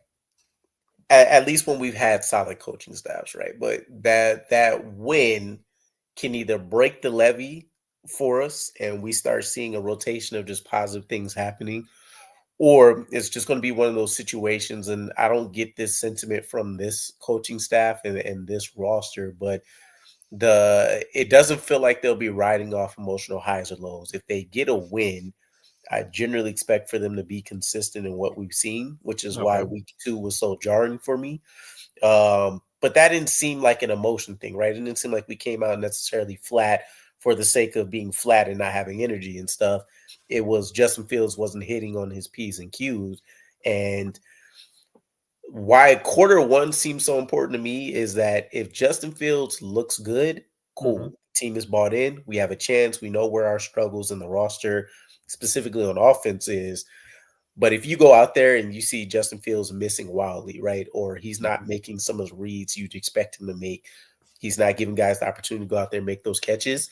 at least when we've had solid coaching staffs, right? But that win can either break the levee for us, and we start seeing a rotation of just positive things happening, or it's just going to be one of those situations. And I don't get this sentiment from this coaching staff and this roster, but it doesn't feel like they'll be riding off emotional highs or lows. If they get a win, I generally expect for them to be consistent in what we've seen, which is why week 2 was so jarring for me. But that didn't seem like an emotion thing, right? It didn't seem like we came out necessarily flat for the sake of being flat and not having energy and stuff. It was Justin Fields wasn't hitting on his P's and Q's. And why quarter 1 seems so important to me is that if Justin Fields looks good, cool. Team is bought in. We have a chance. We know where our struggles in the roster, specifically on offense, is. But if you go out there and you see Justin Fields missing wildly, right, or he's not making some of the reads you'd expect him to make, he's not giving guys the opportunity to go out there and make those catches.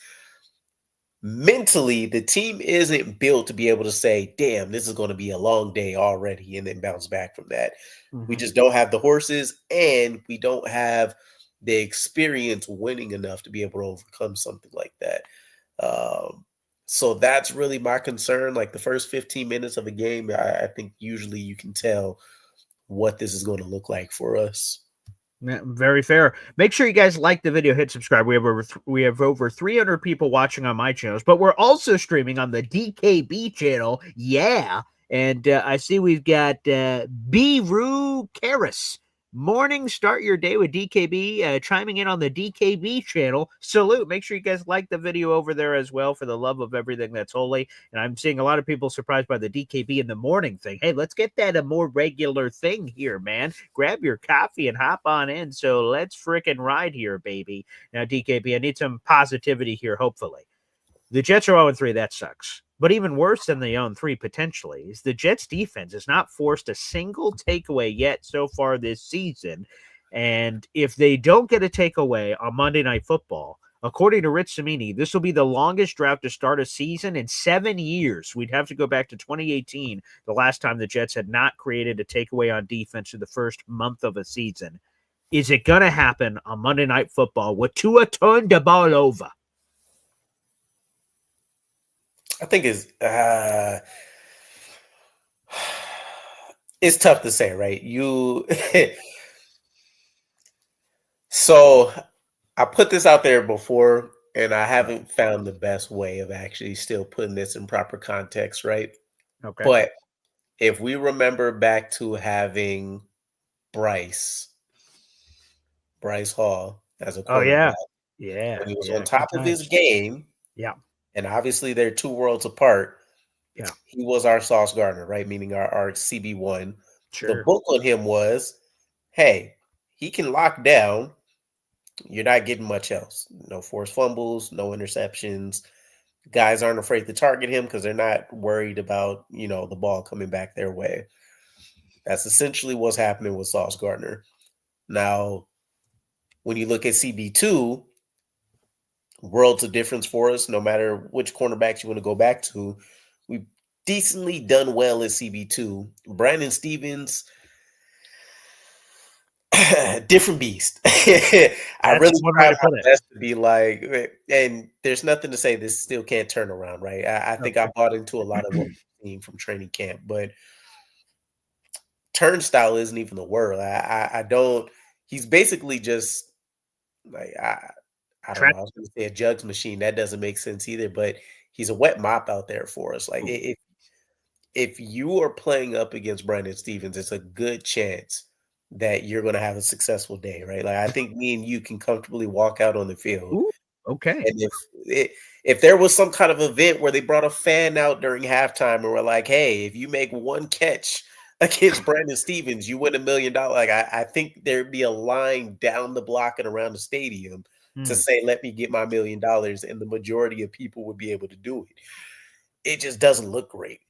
Mentally, the team isn't built to be able to say, damn, this is going to be a long day already, and then bounce back from that. We just don't have the horses, and we don't have the experience winning enough to be able to overcome something like that. So that's really my concern. Like the first 15 minutes of a game, I think usually you can tell what this is going to look like for us. Yeah, very fair. Make sure you guys like the video, hit subscribe. We have over 300 people watching on my channels, but we're also streaming on the DKB channel. Yeah. And I see we've got B-Roo Karis. Morning, start your day with DKB, chiming in on the DKB channel. Salute. Make sure you guys like the video over there as well for the love of everything that's holy. And I'm seeing a lot of people surprised by the DKB in the morning thing. Hey, let's get that a more regular thing here, man. Grab your coffee and hop on in. So let's frickin' ride here, baby. Now, DKB, I need some positivity here, hopefully. The Jets are 0-3. That sucks. But even worse than the 0-3 potentially is the Jets defense has not forced a single takeaway yet so far this season. And if they don't get a takeaway on Monday Night Football, according to Rich Cimini, this will be the longest drought to start a season in 7 years. We'd have to go back to 2018, the last time the Jets had not created a takeaway on defense in the first month of a season. Is it going to happen on Monday Night Football with Tua turned the ball over? I think it's tough to say, right? So I put this out there before, and I haven't found the best way of actually still putting this in proper context, right? Okay. But if we remember back to having Bryce Hall as a cornerback, oh yeah, when he was on top of his game, yeah. And obviously they're two worlds apart. Yeah. He was our Sauce Gardner, right? Meaning our CB1. Sure. The book on him was, hey, he can lock down. You're not getting much else. No forced fumbles, no interceptions. Guys aren't afraid to target him because they're not worried about, the ball coming back their way. That's essentially what's happening with Sauce Gardner. Now, when you look at CB2, worlds of difference for us, no matter which cornerbacks you want to go back to. We've decently done well at CB2. Brandon Stevens, different beast. I really try my best to be like, and there's nothing to say this still can't turn around, right? I think I bought into a lot of what we've seen from training camp, but turnstile isn't even the word. I don't, he's basically just like, I don't know. I was going to say a jugs machine. That doesn't make sense either. But he's a wet mop out there for us. Like if you are playing up against Brandon Stevens, it's a good chance that you're going to have a successful day, right? Like I think me and you can comfortably walk out on the field. Ooh, okay. And if there was some kind of event where they brought a fan out during halftime and were like, "Hey, if you make one catch against Brandon Stevens, you win $1 million." Like I think there'd be a line down the block and around the stadium to say, let me get my $1 million, and the majority of people would be able to do it. It just doesn't look great.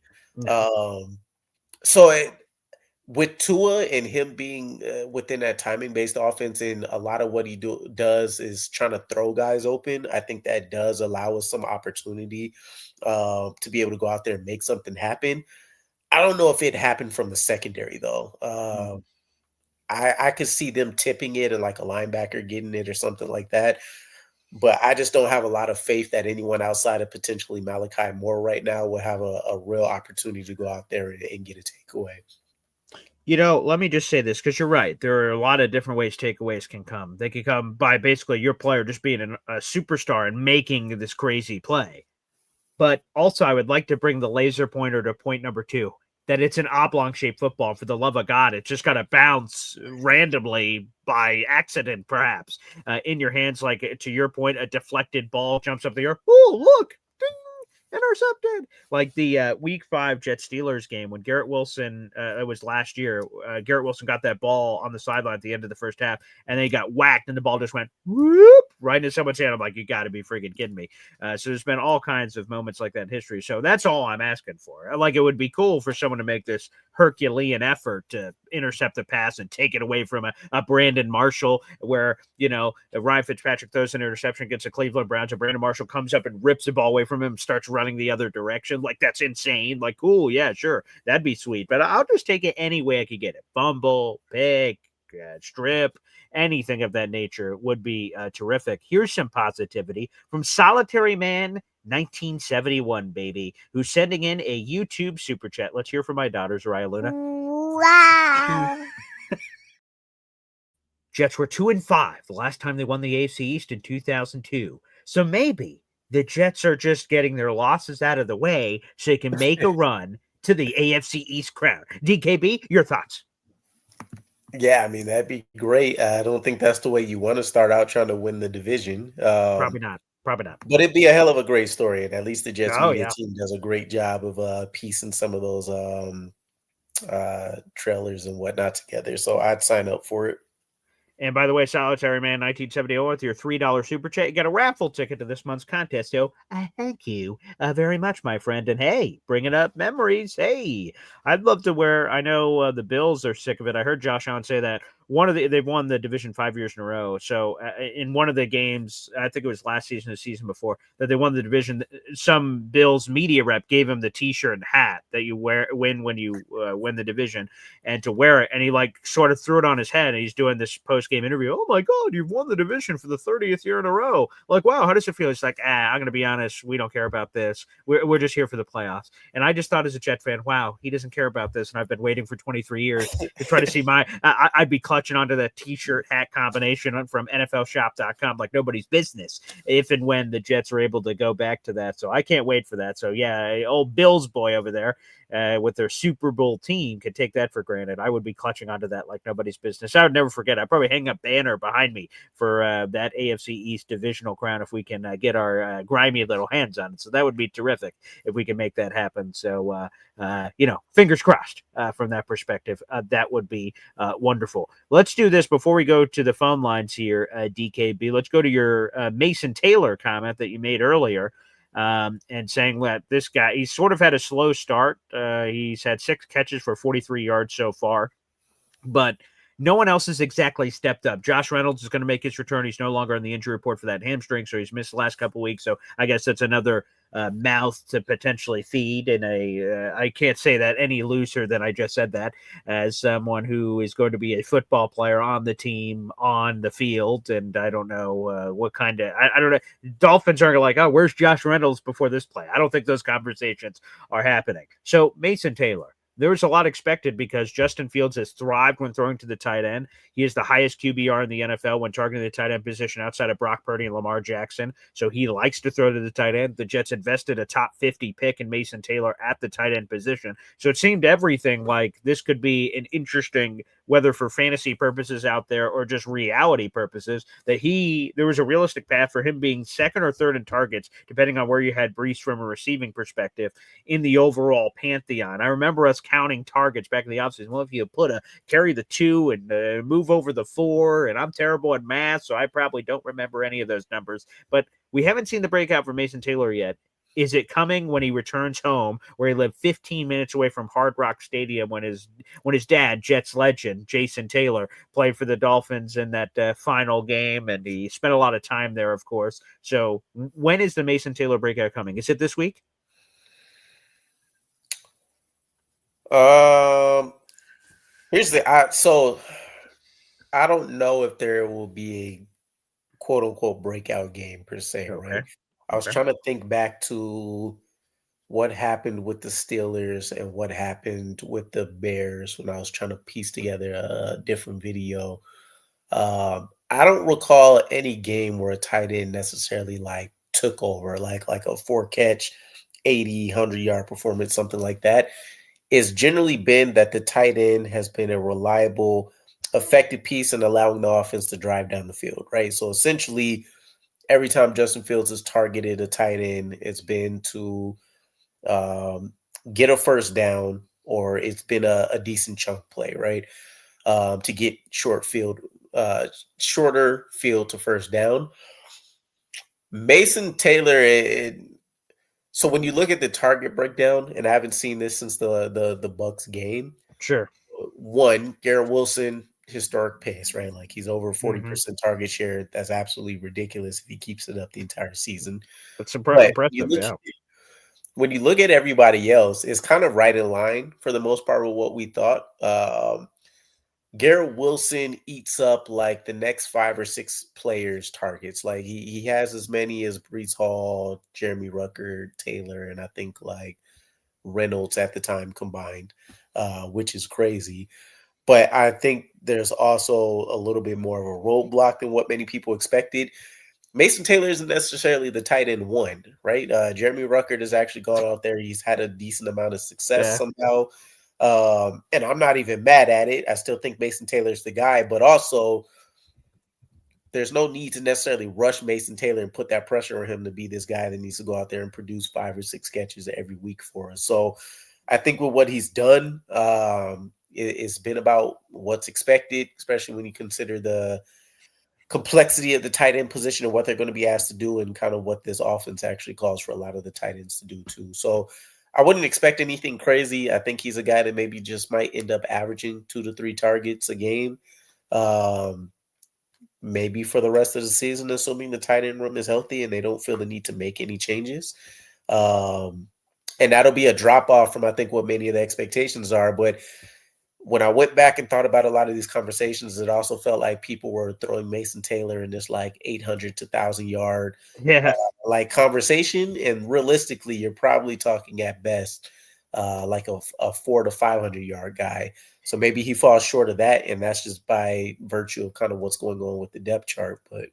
With Tua and him being within that timing-based offense, and a lot of what he does is trying to throw guys open, I think that does allow us some opportunity to be able to go out there and make something happen. I don't know if it happened from the secondary, though. I could see them tipping it and like a linebacker getting it or something like that. But I just don't have a lot of faith that anyone outside of potentially Malachi Moore right now will have a real opportunity to go out there and get a takeaway. Let me just say this, because you're right. There are a lot of different ways takeaways can come. They can come by basically your player just being a superstar and making this crazy play. But also, I would like to bring the laser pointer to point number 2. That it's an oblong-shaped football. For the love of God, it's just got to bounce randomly by accident, perhaps, in your hands. Like, to your point, a deflected ball jumps up the air. Oh, look! Ding! Intercepted! Like the Week 5 Jets-Steelers game when Garrett Wilson, it was last year, Garrett Wilson got that ball on the sideline at the end of the first half, and then he got whacked, and the ball just went whoop right into someone's hand. I'm like, you got to be freaking kidding me. So there's been all kinds of moments like that in history. So that's all I'm asking for. Like, it would be cool for someone to make this Herculean effort to intercept the pass and take it away from a Brandon Marshall, where, Ryan Fitzpatrick throws an interception against the Cleveland Browns, and Brandon Marshall comes up and rips the ball away from him, starts running the other direction. Like, that's insane. Like, cool, yeah, sure, that'd be sweet. But I'll just take it any way I could get it. Fumble, pick, strip, anything of that nature would be terrific. Here's some positivity from Solitary Man 1971, baby, who's sending in a YouTube super chat. Let's hear from my daughters, Raya Luna. Wow. Jets were 2-5 the last time they won the AFC East in 2002. So maybe the Jets are just getting their losses out of the way so they can make a run to the AFC East crown. DKB, your thoughts? Yeah, I mean, that'd be great. I don't think that's the way you want to start out trying to win the division. Probably not. Probably not. But it'd be a hell of a great story. And at least the Jets media yeah. team does a great job of piecing some of those trailers and whatnot together. So I'd sign up for it. And by the way, Solitary Man 1970 with your $3 super chat, you got a raffle ticket to this month's contest. So thank you very much, my friend. And hey, bringing up memories. Hey, I'd love to wear. I know the Bills are sick of it. I heard Josh Allen say that they've won the division 5 years in a row. So in one of the games, I think it was last season, the season before, that they won the division, some Bills media rep gave him the T-shirt and hat that you win when you win the division, and to wear it. And he sort of threw it on his head, and he's doing this post-game interview. Oh my God, you've won the division for the 30th year in a row. Like, wow, how does it feel? He's like, I'm going to be honest, we don't care about this. We're just here for the playoffs. And I just thought, as a Jet fan, wow, he doesn't care about this. And I've been waiting for 23 years to try to see I'd be clutching onto the T-shirt hat combination from NFLshop.com like nobody's business if and when the Jets are able to go back to that. So I can't wait for that. So yeah, old Bills boy over there with their Super Bowl team could take that for granted. I would be clutching onto that like nobody's business. I would never forget. I'd probably hang a banner behind me for that AFC East divisional crown if we can get our grimy little hands on it. So that would be terrific if we can make that happen. So fingers crossed from that perspective. That would be wonderful. Let's do this before we go to the phone lines here, DKB. Let's go to your Mason Taylor comment that you made earlier, and saying that this guy, he's sort of had a slow start. He's had 6 catches for 43 yards so far, but no one else has exactly stepped up. Josh Reynolds is going to make his return. He's no longer on the injury report for that hamstring, so he's missed the last couple of weeks. So I guess that's another mouth to potentially feed. And I can't say that any looser than I just said that, as someone who is going to be a football player on the team, on the field. And I don't know what kind of, I don't know. Dolphins aren't like, oh, where's Josh Reynolds before this play? I don't think those conversations are happening. So Mason Taylor, there was a lot expected because Justin Fields has thrived when throwing to the tight end. He is the highest QBR in the NFL when targeting the tight end position outside of Brock Purdy and Lamar Jackson. So he likes to throw to the tight end. The Jets invested a top 50 pick in Mason Taylor at the tight end position. So it seemed everything like this could be an interesting, whether for fantasy purposes out there or just reality purposes, that there was a realistic path for him being second or third in targets, depending on where you had Brees from a receiving perspective in the overall pantheon. I remember us counting targets back in the offseason. Well, if you carry the 2 and move over the 4, and I'm terrible at math, so I probably don't remember any of those numbers, but we haven't seen the breakout for Mason Taylor yet. Is it coming when he returns home, where he lived 15 minutes away from Hard Rock Stadium when his dad, Jets legend Jason Taylor, played for the Dolphins in that final game, and he spent a lot of time there, of course. So when is the Mason Taylor breakout coming? Is it this week? Here's so I don't know if there will be a quote unquote breakout game per se, Okay. right? I was trying to think back to what happened with the Steelers and what happened with the Bears when I was trying to piece together a different video. I don't recall any game where a tight end necessarily took over, like a 4-catch, 80, 100-yard performance, something like that. It's generally been that the tight end has been a reliable, effective piece in allowing the offense to drive down the field, right? So essentially, every time Justin Fields has targeted a tight end, it's been to get a first down, or it's been a decent chunk play, right? To get shorter field to first down. Mason Taylor. So when you look at the target breakdown, and I haven't seen this since the Bucks game. Sure. One, Garrett Wilson, historic pace, right? Like he's over 40% Mm-hmm. target share. That's absolutely ridiculous if he keeps it up the entire season. That's But impressive, yeah. when you look at everybody else, it's kind of right in line for the most part with what we thought. Garrett Wilson eats up like the next 5 or 6 players' targets. Like he has as many as Brees Hall, Jeremy Rucker, Taylor, and I think like Reynolds at the time combined, which is crazy. But I think there's also a little bit more of a roadblock than what many people expected. Mason Taylor isn't necessarily the tight end one, right? Jeremy Ruckert has actually gone out there. He's had a decent amount of success somehow. And I'm not even mad at it. I still think Mason Taylor's the guy, but also there's no need to necessarily rush Mason Taylor and put that pressure on him to be this guy that needs to go out there and produce 5 or 6 catches every week for us. So I think with what he's done, it's been about what's expected, especially when you consider the complexity of the tight end position and what they're going to be asked to do and kind of what this offense actually calls for a lot of the tight ends to do too. So I wouldn't expect anything crazy. I think he's a guy that maybe just might end up averaging 2 to 3 targets a game. Maybe for the rest of the season, assuming the tight end room is healthy and they don't feel the need to make any changes. And that'll be a drop off from, I think, what many of the expectations are. But when I went back and thought about a lot of these conversations, it also felt like people were throwing Mason Taylor in this like 800 to 1,000 yard like conversation. And realistically, you're probably talking at best like a 400 to 500 yard guy. So maybe he falls short of that, and that's just by virtue of kind of what's going on with the depth chart. But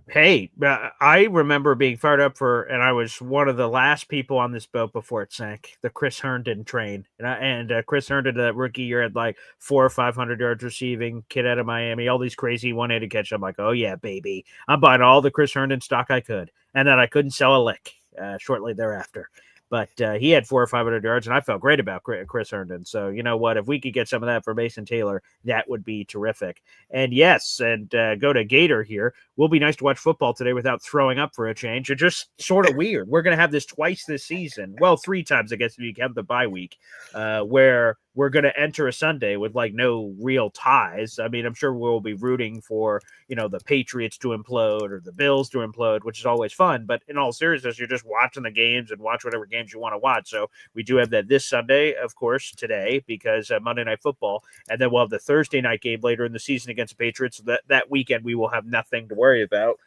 hey, I remember being fired up and I was one of the last people on this boat before it sank, the Chris Herndon train. And Chris Herndon, that rookie year, had like 400 or 500 yards receiving, kid out of Miami, all these crazy one-handed catches. I'm like, oh yeah, baby. I'm buying all the Chris Herndon stock I could. And then I couldn't sell a lick shortly thereafter. But he had 400 or 500 yards, and I felt great about Chris Herndon. So, you know what? If we could get some of that for Mason Taylor, that would be terrific. And yes, and go to Gator here. Will be nice to watch football today without throwing up for a change. It's just sort of weird. We're going to have this twice this season. Well, 3 times, I guess, if you count the bye week, where we're going to enter a Sunday with like no real ties. I mean, I'm sure we'll be rooting for, you know, the Patriots to implode or the Bills to implode, which is always fun. But in all seriousness, you're just watching the games and watch whatever games you want to watch. So we do have that this Sunday, of course, today, because Monday Night Football. And then we'll have the Thursday night game later in the season against the Patriots. So that weekend, we will have nothing to worry about,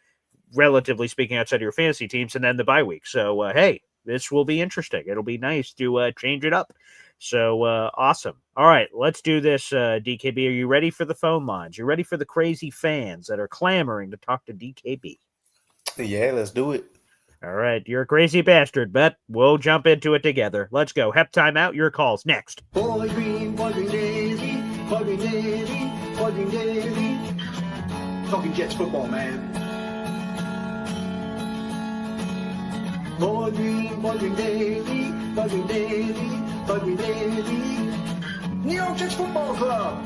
relatively speaking, outside of your fantasy teams, and then the bye week. So, hey, this will be interesting. It'll be nice to change it up. So, awesome. All right, let's do this, DKB. Are you ready for the phone lines? You ready for the crazy fans that are clamoring to talk to DKB? Yeah, let's do it. All right, you're a crazy bastard, but we'll jump into it together. Let's go. Hep timeout. Your calls next. Boy Green Daily, talking Jets football, man. Boy Green Daily, New York Jets Football Club.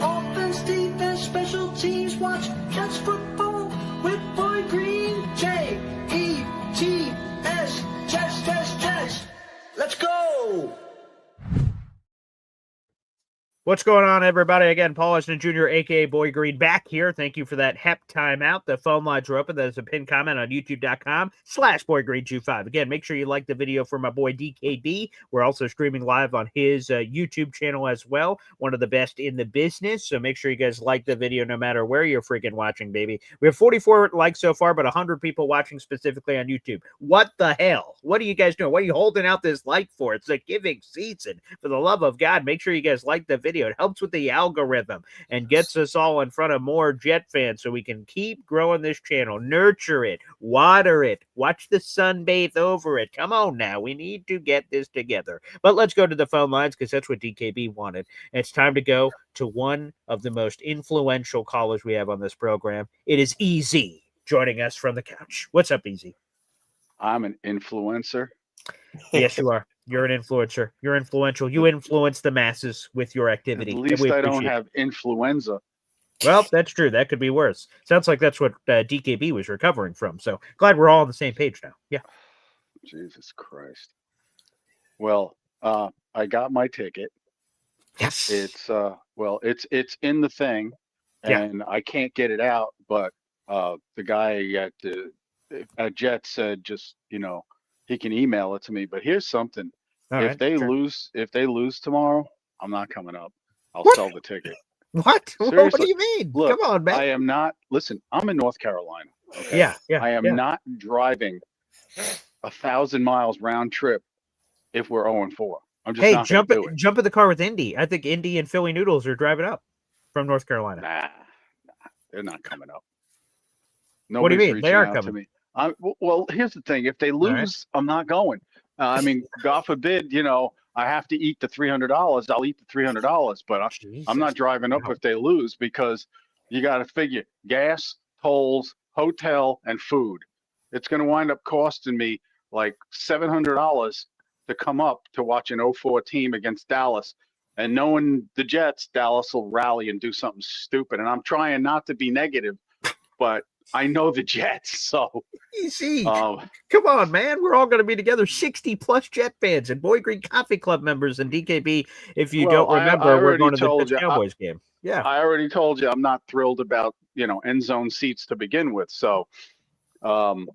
Offense, defense, special teams, watch Jets football with Boy Green. J-E-T-S, Jets. Let's go. What's going on, everybody? Again, Paul Eston Jr., a.k.a. Boy Green, back here. Thank you for that Hep timeout. The phone lines are open. That is a pinned comment on youtube.com/BoyGreen25. Again, make sure you like the video for my boy DKB. We're also streaming live on his YouTube channel as well. One of the best in the business. So make sure you guys like the video no matter where you're freaking watching, baby. We have 44 likes so far, but 100 people watching specifically on YouTube. What the hell? What are you guys doing? What are you holding out this like for? It's a giving season. For the love of God, make sure you guys like the video. It helps with the algorithm and gets us all in front of more Jet fans so we can keep growing this channel. Nurture it, water it, watch the sun bathe over it. Come on now, we need to get this together. But let's go to the phone lines because that's what DKB wanted. It's time to go to one of the most influential callers we have on this program. It is Easy joining us from the couch. What's up, Easy? I'm an influencer. Yes, you are. You're an influencer. You're influential. You influence the masses with your activity. At least I don't have influenza. Well, that's true. That could be worse. Sounds like that's what DKB was recovering from. So glad we're all on the same page now. Yeah. Jesus Christ. Well, I got my ticket. Yes. It's in the thing, Yeah. and I can't get it out. But the guy at Jet said just he can email it to me. But here's something: All if right, they sure. lose tomorrow, I'm not coming up. I'll What? sell the ticket. What? What do Seriously. you mean? Look, Come on, man. I am not. Listen, I'm in North Carolina. Okay. Yeah. I am not driving 1,000 miles round trip if we're 0-4. I'm just Hey, not going to do it. jump in the car with Indy. I think Indy and Philly Noodles are driving up from North Carolina. Nah, they're not coming up. What do you Nobody's mean? They reaching are out coming. to me. Well, here's the thing: if they lose, I'm not going. I mean, God forbid, I have to eat the $300. I'll eat the $300, but I'm not driving up if they lose, because you got to figure gas, tolls, hotel, and food. It's going to wind up costing me like $700 to come up to watch an 0-4 team against Dallas. And knowing the Jets, Dallas will rally and do something stupid. And I'm trying not to be negative, but I know the Jets. So Easy. Come on, man. We're all going to be together. 60+ Jet fans and Boy Green Coffee Club members and DKB. If you don't remember, we're going to the Jets Cowboys game. Yeah. I already told you I'm not thrilled about, end zone seats to begin with. So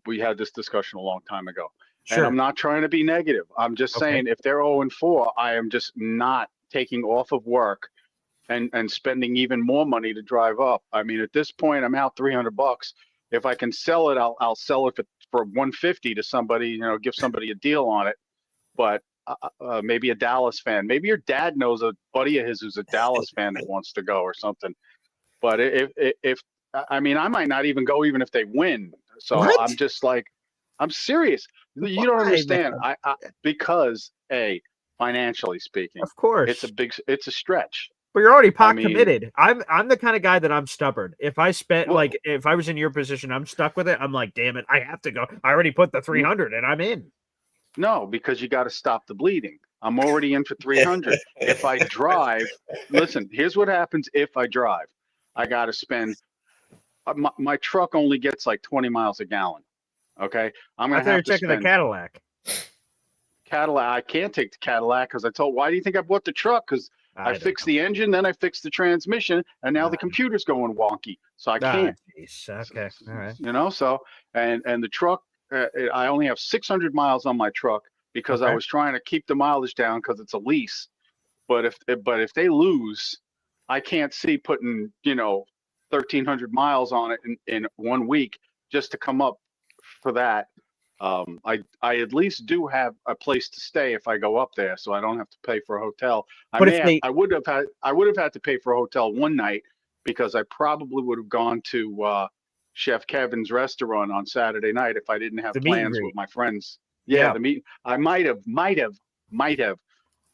we had this discussion a long time ago. Sure. And I'm not trying to be negative. I'm just saying if they're 0-4, I am just not taking off of work and spending even more money to drive up. I mean, at this point, I'm out $300. If I can sell it, I'll sell it for $150 to somebody, give somebody a deal on it. But maybe a Dallas fan, maybe your dad knows a buddy of his who's a Dallas fan that wants to go or something. But if I might not even go even if they win. So What? I'm just like, I'm serious. You don't understand. Because financially speaking, of course, it's a stretch. But you're already committed. I'm the kind of guy that I'm stubborn. If I spent if I was in your position, I'm stuck with it. I'm like, damn it, I have to go. I already put the 300 and I'm in. No, because you got to stop the bleeding. I'm already in for 300. If I drive, listen, here's what happens if I drive. I got to spend, my truck only gets like 20 miles a gallon. Okay. I'm going to have to checking the Cadillac. I can't take the Cadillac because why do you think I bought the truck? Because I fixed the engine, then I fixed the transmission, and now the computer's going wonky. So I can't. Okay. All right. So, and the truck, I only have 600 miles on my truck because I was trying to keep the mileage down because it's a lease. But if they lose, I can't see putting 1,300 miles on it in 1 week just to come up for that. I at least do have a place to stay if I go up there, so I don't have to pay for a hotel. I would have had to pay for a hotel one night because I probably would have gone to Chef Kevin's restaurant on Saturday night if I didn't have plans with my friends. Yeah, the meet. I might have,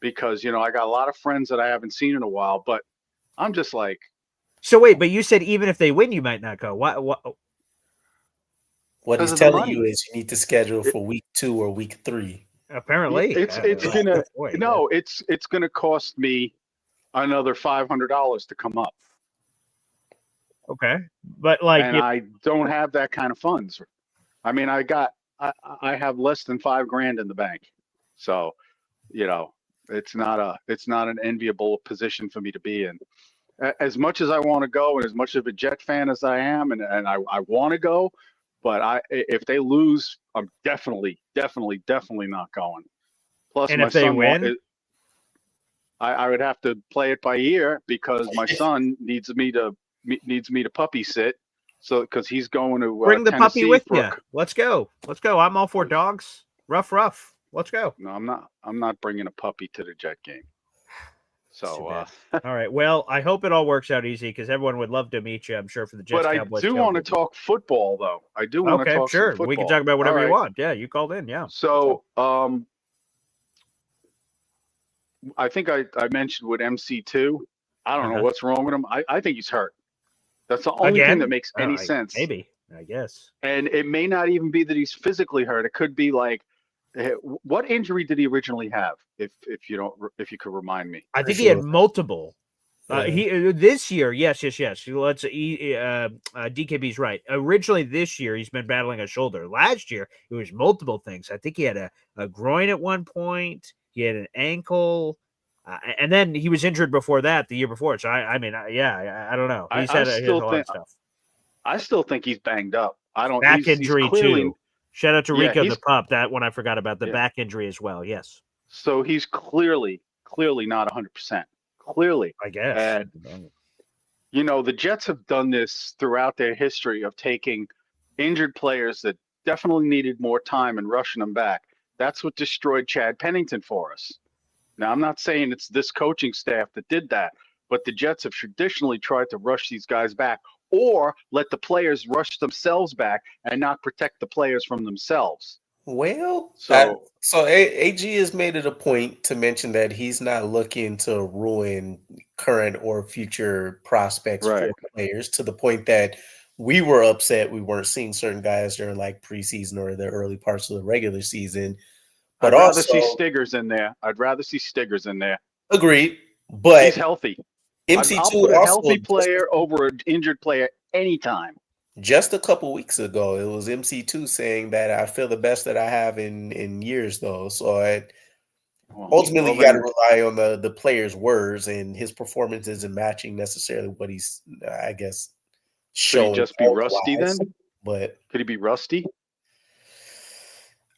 because I got a lot of friends that I haven't seen in a while. But I'm just like. So wait, but you said even if they win, you might not go. What he's telling you is you need to schedule for week 2 or week 3. Apparently, it's gonna cost me another $500 to come up. Okay, but I don't have that kind of funds. I mean, I have less than $5,000 in the bank, so it's not an enviable position for me to be in. As much as I want to go, and as much of a Jet fan as I am, and I want to go. But if they lose, I'm definitely not going. Plus, and my if they win, I would have to play it by ear because my son needs me to puppy sit, so because he's going to bring the Tennessee puppy with you. Let's go. I'm all for dogs. Rough. Let's go. No, I'm not bringing a puppy to the Jet game. So, all right. Well, I hope it all works out easy because everyone would love to meet you. I'm sure for the Jets. But Cowboys, I do want to talk football, though. I do want to talk sure. football. We can talk about whatever you want. Yeah, you called in. Yeah. So, I think I mentioned with MC2. I don't know what's wrong with him. I think he's hurt. That's the only thing that makes any sense. Maybe, I guess. And it may not even be that he's physically hurt. It could be like, what injury did he originally have? If you could remind me. I think he had multiple. He this year, yes. Let's DKB's right. Originally this year, he's been battling a shoulder. Last year, it was multiple things. I think he had a groin at one point. He had an ankle, and then he was injured before that, the year before. So I don't know. He has a lot of stuff. I still think he's banged up. I don't. Back injury he's clearly, too. Shout out to Rico the pup. That one I forgot about, the back injury as well. Yes. So he's clearly not 100%. Clearly, I guess. And, the Jets have done this throughout their history of taking injured players that definitely needed more time and rushing them back. That's what destroyed Chad Pennington for us. Now, I'm not saying it's this coaching staff that did that, but the Jets have traditionally tried to rush these guys back or let the players rush themselves back and not protect the players from themselves. Well, so AG has made it a point to mention that he's not looking to ruin current or future prospects for players, to the point that we were upset we weren't seeing certain guys during like preseason or the early parts of the regular season. But I'd rather see Stiggers in there. Agreed, but he's healthy. MC2 I'll put a healthy player over an injured player anytime. Just a couple weeks ago, it was MC2 saying that I feel the best that I have in years, though. So ultimately, you got to rely on the player's words, and his performance isn't matching necessarily what he's, I guess, showing. Could he just be rusty then? But could he be rusty?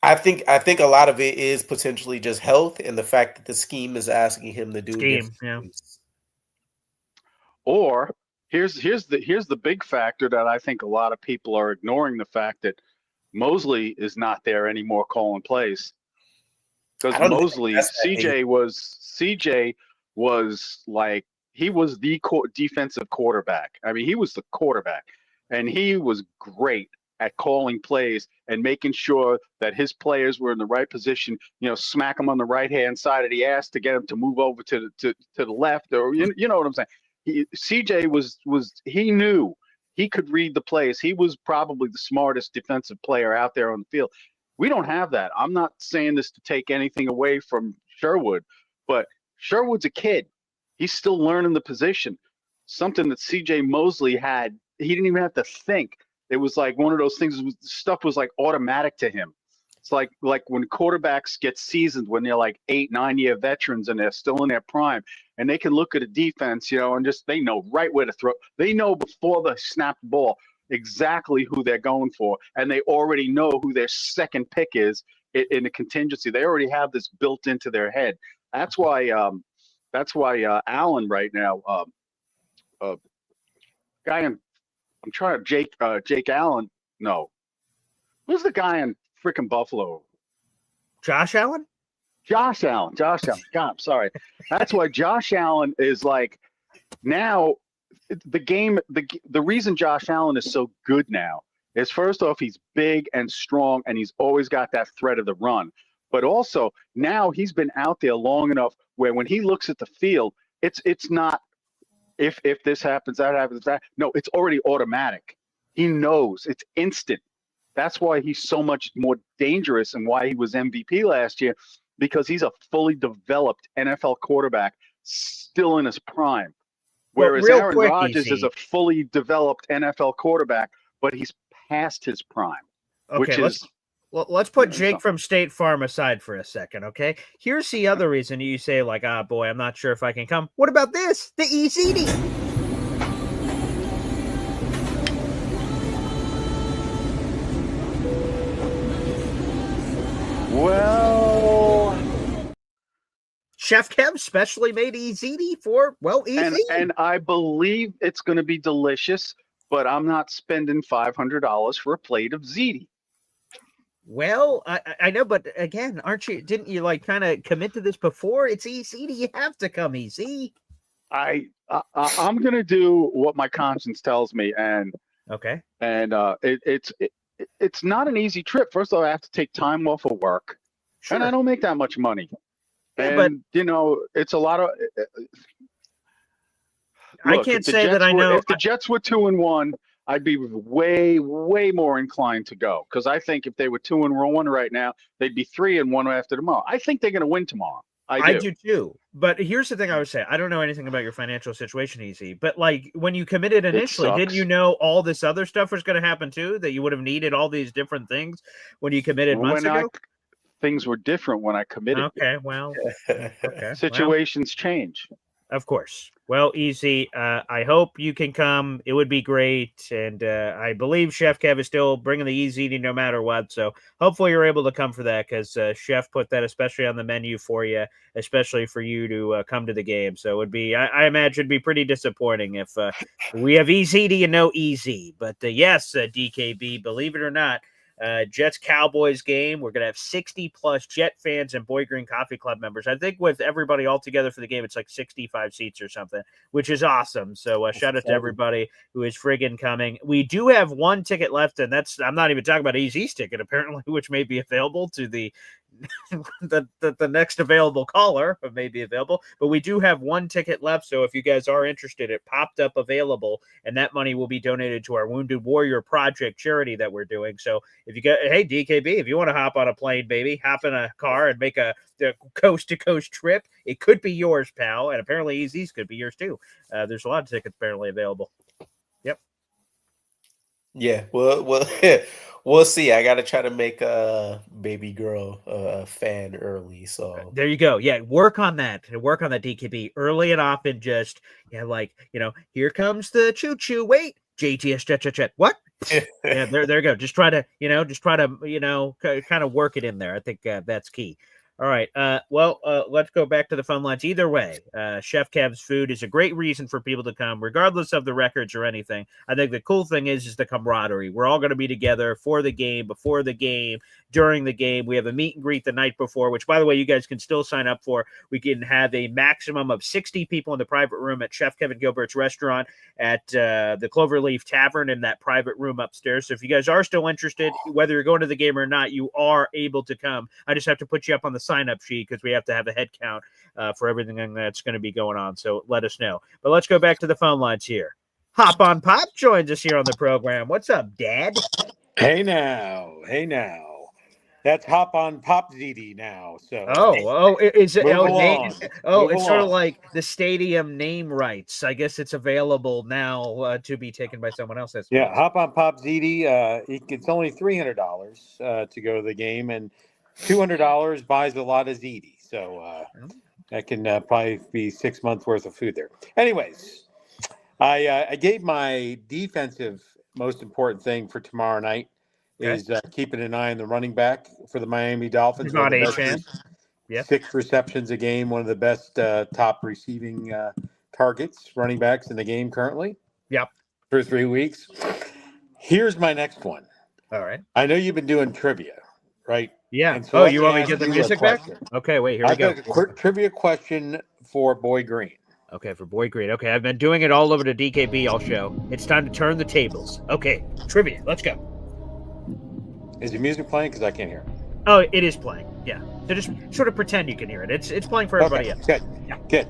I think a lot of it is potentially just health and the fact that the scheme is asking him to do things. Or here's the big factor that I think a lot of people are ignoring, the fact that Mosley is not there anymore calling plays. Because Mosley, CJ was like, he was the defensive quarterback. I mean, he was the quarterback, and he was great at calling plays and making sure that his players were in the right position, smack them on the right-hand side of the ass to get them to move over to the left, or you know what I'm saying? CJ he knew he could read the plays. He was probably the smartest defensive player out there on the field. We don't have that. I'm not saying this to take anything away from Sherwood, but Sherwood's a kid. He's still learning the position. Something that CJ Mosley had, he didn't even have to think. It was like one of those things. Stuff was like automatic to him. It's like when quarterbacks get seasoned when they're like 8-9 year veterans and they're still in their prime, and they can look at a defense, and just they know right where to throw. They know before they snap the ball exactly who they're going for, and they already know who their second pick is in the contingency. They already have this built into their head. That's why Allen right now, Jake Allen. No, who's the guy in freaking Buffalo? Josh Allen. God, I'm sorry. That's why Josh Allen is like, now the reason Josh Allen is so good now is, first off, he's big and strong, and he's always got that threat of the run. But also now he's been out there long enough where when he looks at the field, it's not if this happens, that happens, that. No, it's already automatic. He knows. It's instant. That's why he's so much more dangerous and why he was MVP last year, because he's a fully developed NFL quarterback still in his prime. Whereas Aaron Rodgers is a fully developed NFL quarterback, but he's past his prime. Okay, let's put Jake from State Farm aside for a second, okay? Here's the other reason you say, like, boy, I'm not sure if I can come. What about this? The ECD. Well, Chef Kev specially made EZD for, EZ. And I believe it's going to be delicious, but I'm not spending $500 for a plate of ziti. Well, I know, but again, didn't you like kind of commit to this before? It's EZD. You have to come easy. I'm going to do what my conscience tells me. And okay. And it's not an easy trip. First of all, I have to take time off of work, sure. And I don't make that much money. Yeah, and, it's a lot of. Look, I can't say that I know. If the Jets were 2-1, I'd be way, way more inclined to go, because I think if they were 2-1 right now, they'd be 3-1 after tomorrow. I think they're going to win tomorrow. I do too. But here's the thing I would say. I don't know anything about your financial situation, Easy. But like when you committed initially, didn't you know all this other stuff was going to happen too? That you would have needed all these different things when you committed months ago? Things were different when I committed. Okay, well, okay. Situations change. Of course. Well, Easy, I hope you can come. It would be great. And I believe Chef Kev is still bringing the easy eating no matter what. So hopefully you're able to come for that because Chef put that especially on the menu for you, especially for you to come to the game. So it would be, I imagine, it'd be pretty disappointing if we have easy eating and no easy. But yes, DKB, believe it or not, Jets Cowboys game. We're going to have 60 plus Jet fans and Boy Green Coffee Club members. I think with everybody all together for the game, it's like 65 seats or something, which is awesome. So shout out to everybody who is friggin' coming. We do have one ticket left, and I'm not even talking about Easy's ticket, apparently, which may be available to the next available caller may be available, but we do have one ticket left. So if you guys are interested, it popped up available, and that money will be donated to our Wounded Warrior Project charity that we're doing. So if you got, hey DKB, if you want to hop on a plane, baby, hop in a car and make a coast to coast trip, it could be yours, pal. And apparently Easy's could be yours too. There's a lot of tickets apparently available. Yep. Yeah. Well. We'll see. I got to try to make a baby girl a fan early. So there you go. Yeah, work on that. Work on that, DKB, early and often. Just like here comes the choo choo. Wait, JTS What? Yeah, there you go. Just try to kind of work it in there. I think that's key. All right. Let's go back to the phone lines. Either way, Chef Kev's food is a great reason for people to come, regardless of the records or anything. I think the cool thing is the camaraderie. We're all going to be together for the game, before the game, during the game. We have a meet and greet the night before, which, by the way, you guys can still sign up for. We can have a maximum of 60 people in the private room at Chef Kevin Gilbert's restaurant at the Cloverleaf Tavern in that private room upstairs. So if you guys are still interested, whether you're going to the game or not, you are able to come. I just have to put you up on the sign-up sheet because we have to have a head count for everything that's going to be going on. So let us know. But let's go back to the phone lines here. Hop on Pop joins us here on the program. What's up, Dad? Hey now. That's Hop on Pop ZD now. So is it? Move It's sort of along. like the stadium name rights. I guess it's available now to be taken by someone else. Yeah, Hop on Pop ZD. It's only $300 to go to the game, and $200 buys a lot of ZD. So that can probably be 6 months worth of food there. Anyways, I gave my defensive most important thing for tomorrow night. Okay. Is keeping an eye on the running back for the Miami Dolphins. Not a chance. Yeah. 6 receptions a game, one of the best top receiving targets, running backs in the game currently. Yep. For 3 weeks. Here's my next one. All right. I know you've been doing trivia, right? Yeah. And so you want me to get the music back? Okay, wait, here we go. I've got a quick trivia question for Boy Green. Okay, for Boy Green. Okay, I've been doing it all over the DKB all show. It's time to turn the tables. Okay, trivia. Let's go. Is the music playing? Because I can't hear it. Oh, it is playing. Yeah. So just sort of pretend you can hear it. It's playing for everybody else. Good. Yeah. Good.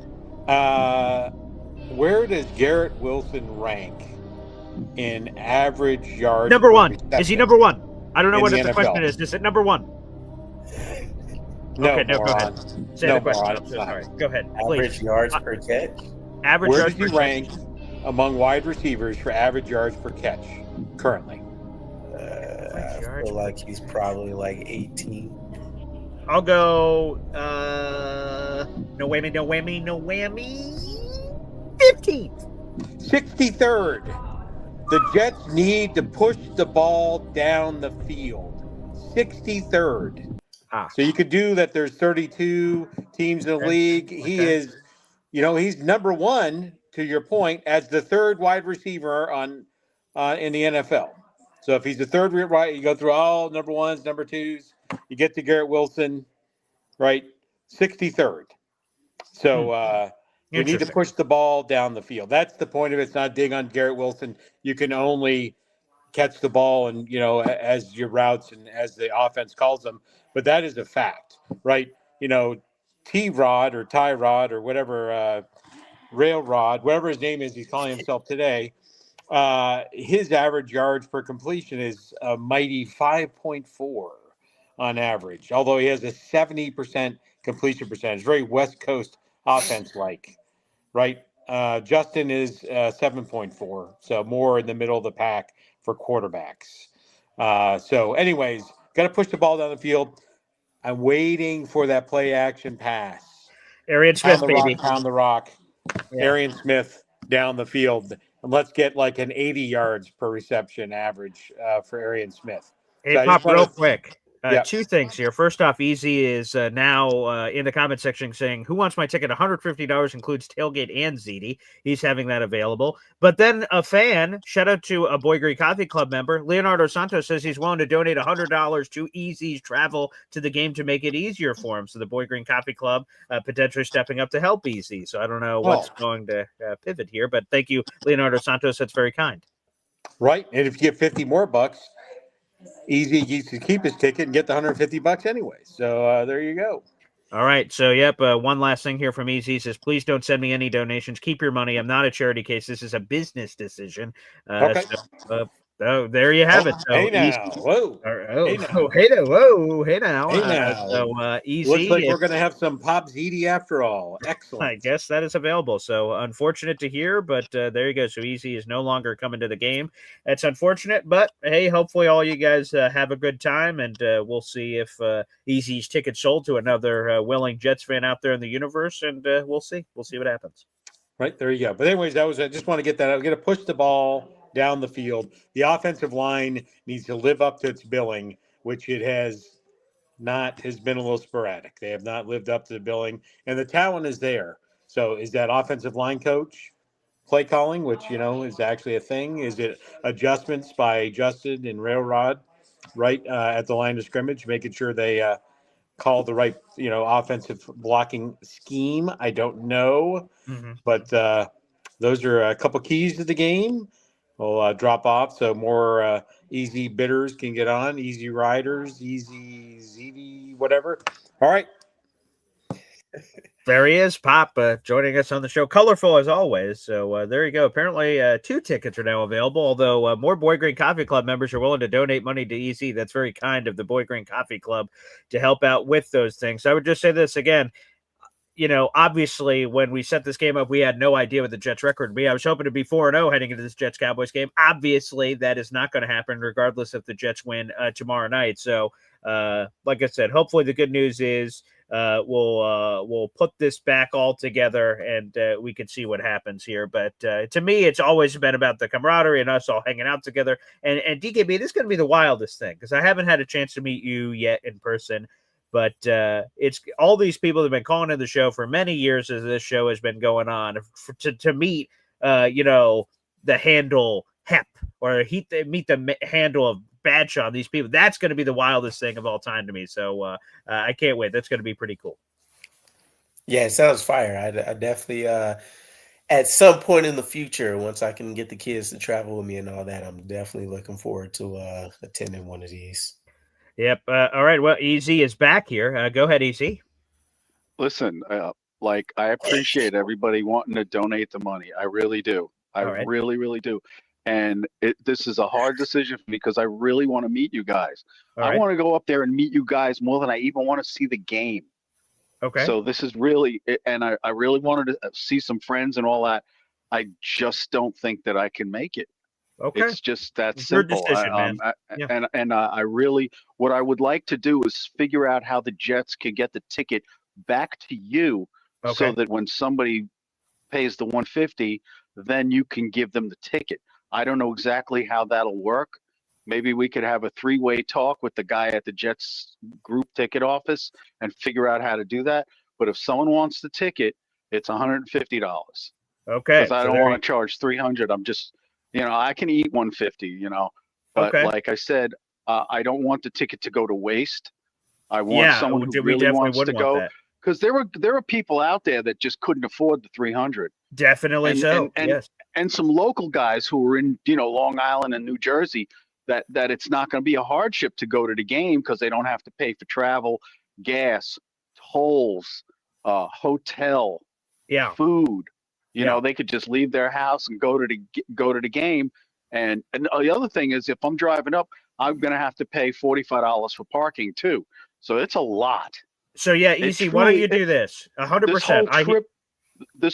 Where does Garrett Wilson rank in average yards? Number one. Is he number one? I don't know in what the the NFL? question is. Is it number one? No, okay, no, go moron. ahead. Say No, the question. moron, I'm it's so not. sorry. Go ahead, average please. yards per catch. Average Where yards does he per rank among wide receivers for average yards per catch currently? I feel like he's probably like 18. I'll go. No whammy. 15th. 63rd. The Jets need to push the ball down the field. 63rd. So you could do that. There's 32 teams in the league. He is, he's number one, to your point, as the third wide receiver in the NFL. So if he's the third right, you go through all number ones, number twos. You get to Garrett Wilson, right? 63rd. So we need to push the ball down the field. That's the point of it. It's not a dig on Garrett Wilson. You can only catch the ball and, as your routes and as the offense calls them. But that is a fact, right? T-Rod or Tyrod or whatever, Railrod, whatever his name is, he's calling himself today. His average yards per completion is a mighty 5.4 on average, although he has a 70% completion percentage, very West Coast offense like, right? Justin is 7.4, so more in the middle of the pack for quarterbacks. So anyways, got to push the ball down the field. I'm waiting for that play action pass. Arian Smith, baby. Pound the rock. Yeah. Arian Smith down the field. And let's get like an 80 yards per reception average for Arian Smith. Hey, So Pop, real quick. Yeah. Two things here. First off, Easy is now in the comment section saying, who wants my ticket? $150 includes tailgate and ziti. He's having that available. But then a fan, shout out to a Boy Green Coffee Club member, Leonardo Santos, says he's willing to donate $100 to Easy's travel to the game to make it easier for him. So the Boy Green Coffee Club potentially stepping up to help Easy. So I don't know what's going to pivot here, but thank you, Leonardo Santos. That's very kind. Right. And if you get 50 more bucks, Easy gets to keep his ticket and get the $150 anyway. So there you go. All right. So, one last thing here from Easy. He says, please don't send me any donations. Keep your money. I'm not a charity case. This is a business decision. Okay. So, there you have it. So hey now. Whoa. Hey now. Whoa. Hey now. Hey now. Easy. Looks like we're going to have some Pop Ziti after all. Excellent. I guess that is available. So unfortunate to hear, but there you go. So Easy is no longer coming to the game. That's unfortunate, but hey, hopefully all you guys have a good time, and we'll see if Easy's ticket sold to another willing Jets fan out there in the universe, and we'll see. We'll see what happens. Right, there you go. But anyways, I just want to get that. I'm going to push the ball down the field. The offensive line needs to live up to its billing, which it has been a little sporadic. They have not lived up to the billing, and the talent is there. So is that offensive line coach play calling, which, is actually a thing? Is it adjustments by Justin and Railroad, right, at the line of scrimmage, making sure they call the right, offensive blocking scheme? I don't know, but those are a couple keys to the game. We'll drop off so more easy bidders can get on, easy riders, easy ZD, whatever. All right. There he is, Pop, joining us on the show. Colorful as always. So there you go. Apparently 2 tickets are now available, although more Boy Green Coffee Club members are willing to donate money to Easy. That's very kind of the Boy Green Coffee Club to help out with those things. So I would just say this again. Obviously, when we set this game up, we had no idea what the Jets record would be. I was hoping to be 4-0 heading into this Jets-Cowboys game. Obviously, that is not going to happen regardless if the Jets win tomorrow night. So, like I said, hopefully the good news is we'll put this back all together and we can see what happens here. But to me, it's always been about the camaraderie and us all hanging out together. And DKB, this is going to be the wildest thing because I haven't had a chance to meet you yet in person. But it's all these people that have been calling in the show for many years as this show has been going on to meet, the handle Hep or meet the handle of Badshaw. These people, that's going to be the wildest thing of all time to me. So I can't wait. That's going to be pretty cool. Yeah, it sounds fire. I definitely, at some point in the future, once I can get the kids to travel with me and all that, I'm definitely looking forward to attending one of these. Yep. All right. Well, Easy is back here. Go ahead, Easy. Listen, I appreciate everybody wanting to donate the money. I really do. I really, really do. And this is a hard decision because I really want to meet you guys. I want to go up there and meet you guys more than I even want to see the game. Okay. So this is really, and I really wanted to see some friends and all that. I just don't think that I can make it. Okay. It's just that simple. Decision, man. And I really, what I would like to do is figure out how the Jets can get the ticket back to you so that when somebody pays the $150, then you can give them the ticket. I don't know exactly how that'll work. Maybe we could have a 3-way talk with the guy at the Jets group ticket office and figure out how to do that. But if someone wants the ticket, it's $150. Okay. Because I don't want to charge $300. I'm just, I can eat $150, but like I said, I don't want the ticket to go to waste. I want someone who really wants to go, because there are people out there that just couldn't afford the $300. Definitely yes. And some local guys who are in, Long Island and New Jersey that it's not going to be a hardship to go to the game because they don't have to pay for travel, gas, tolls, hotel, food. They could just leave their house and go to the game. And the other thing is, if I'm driving up, I'm going to have to pay $45 for parking too. So it's a lot. So yeah, It easy. Why don't truly- you do this? This 100%.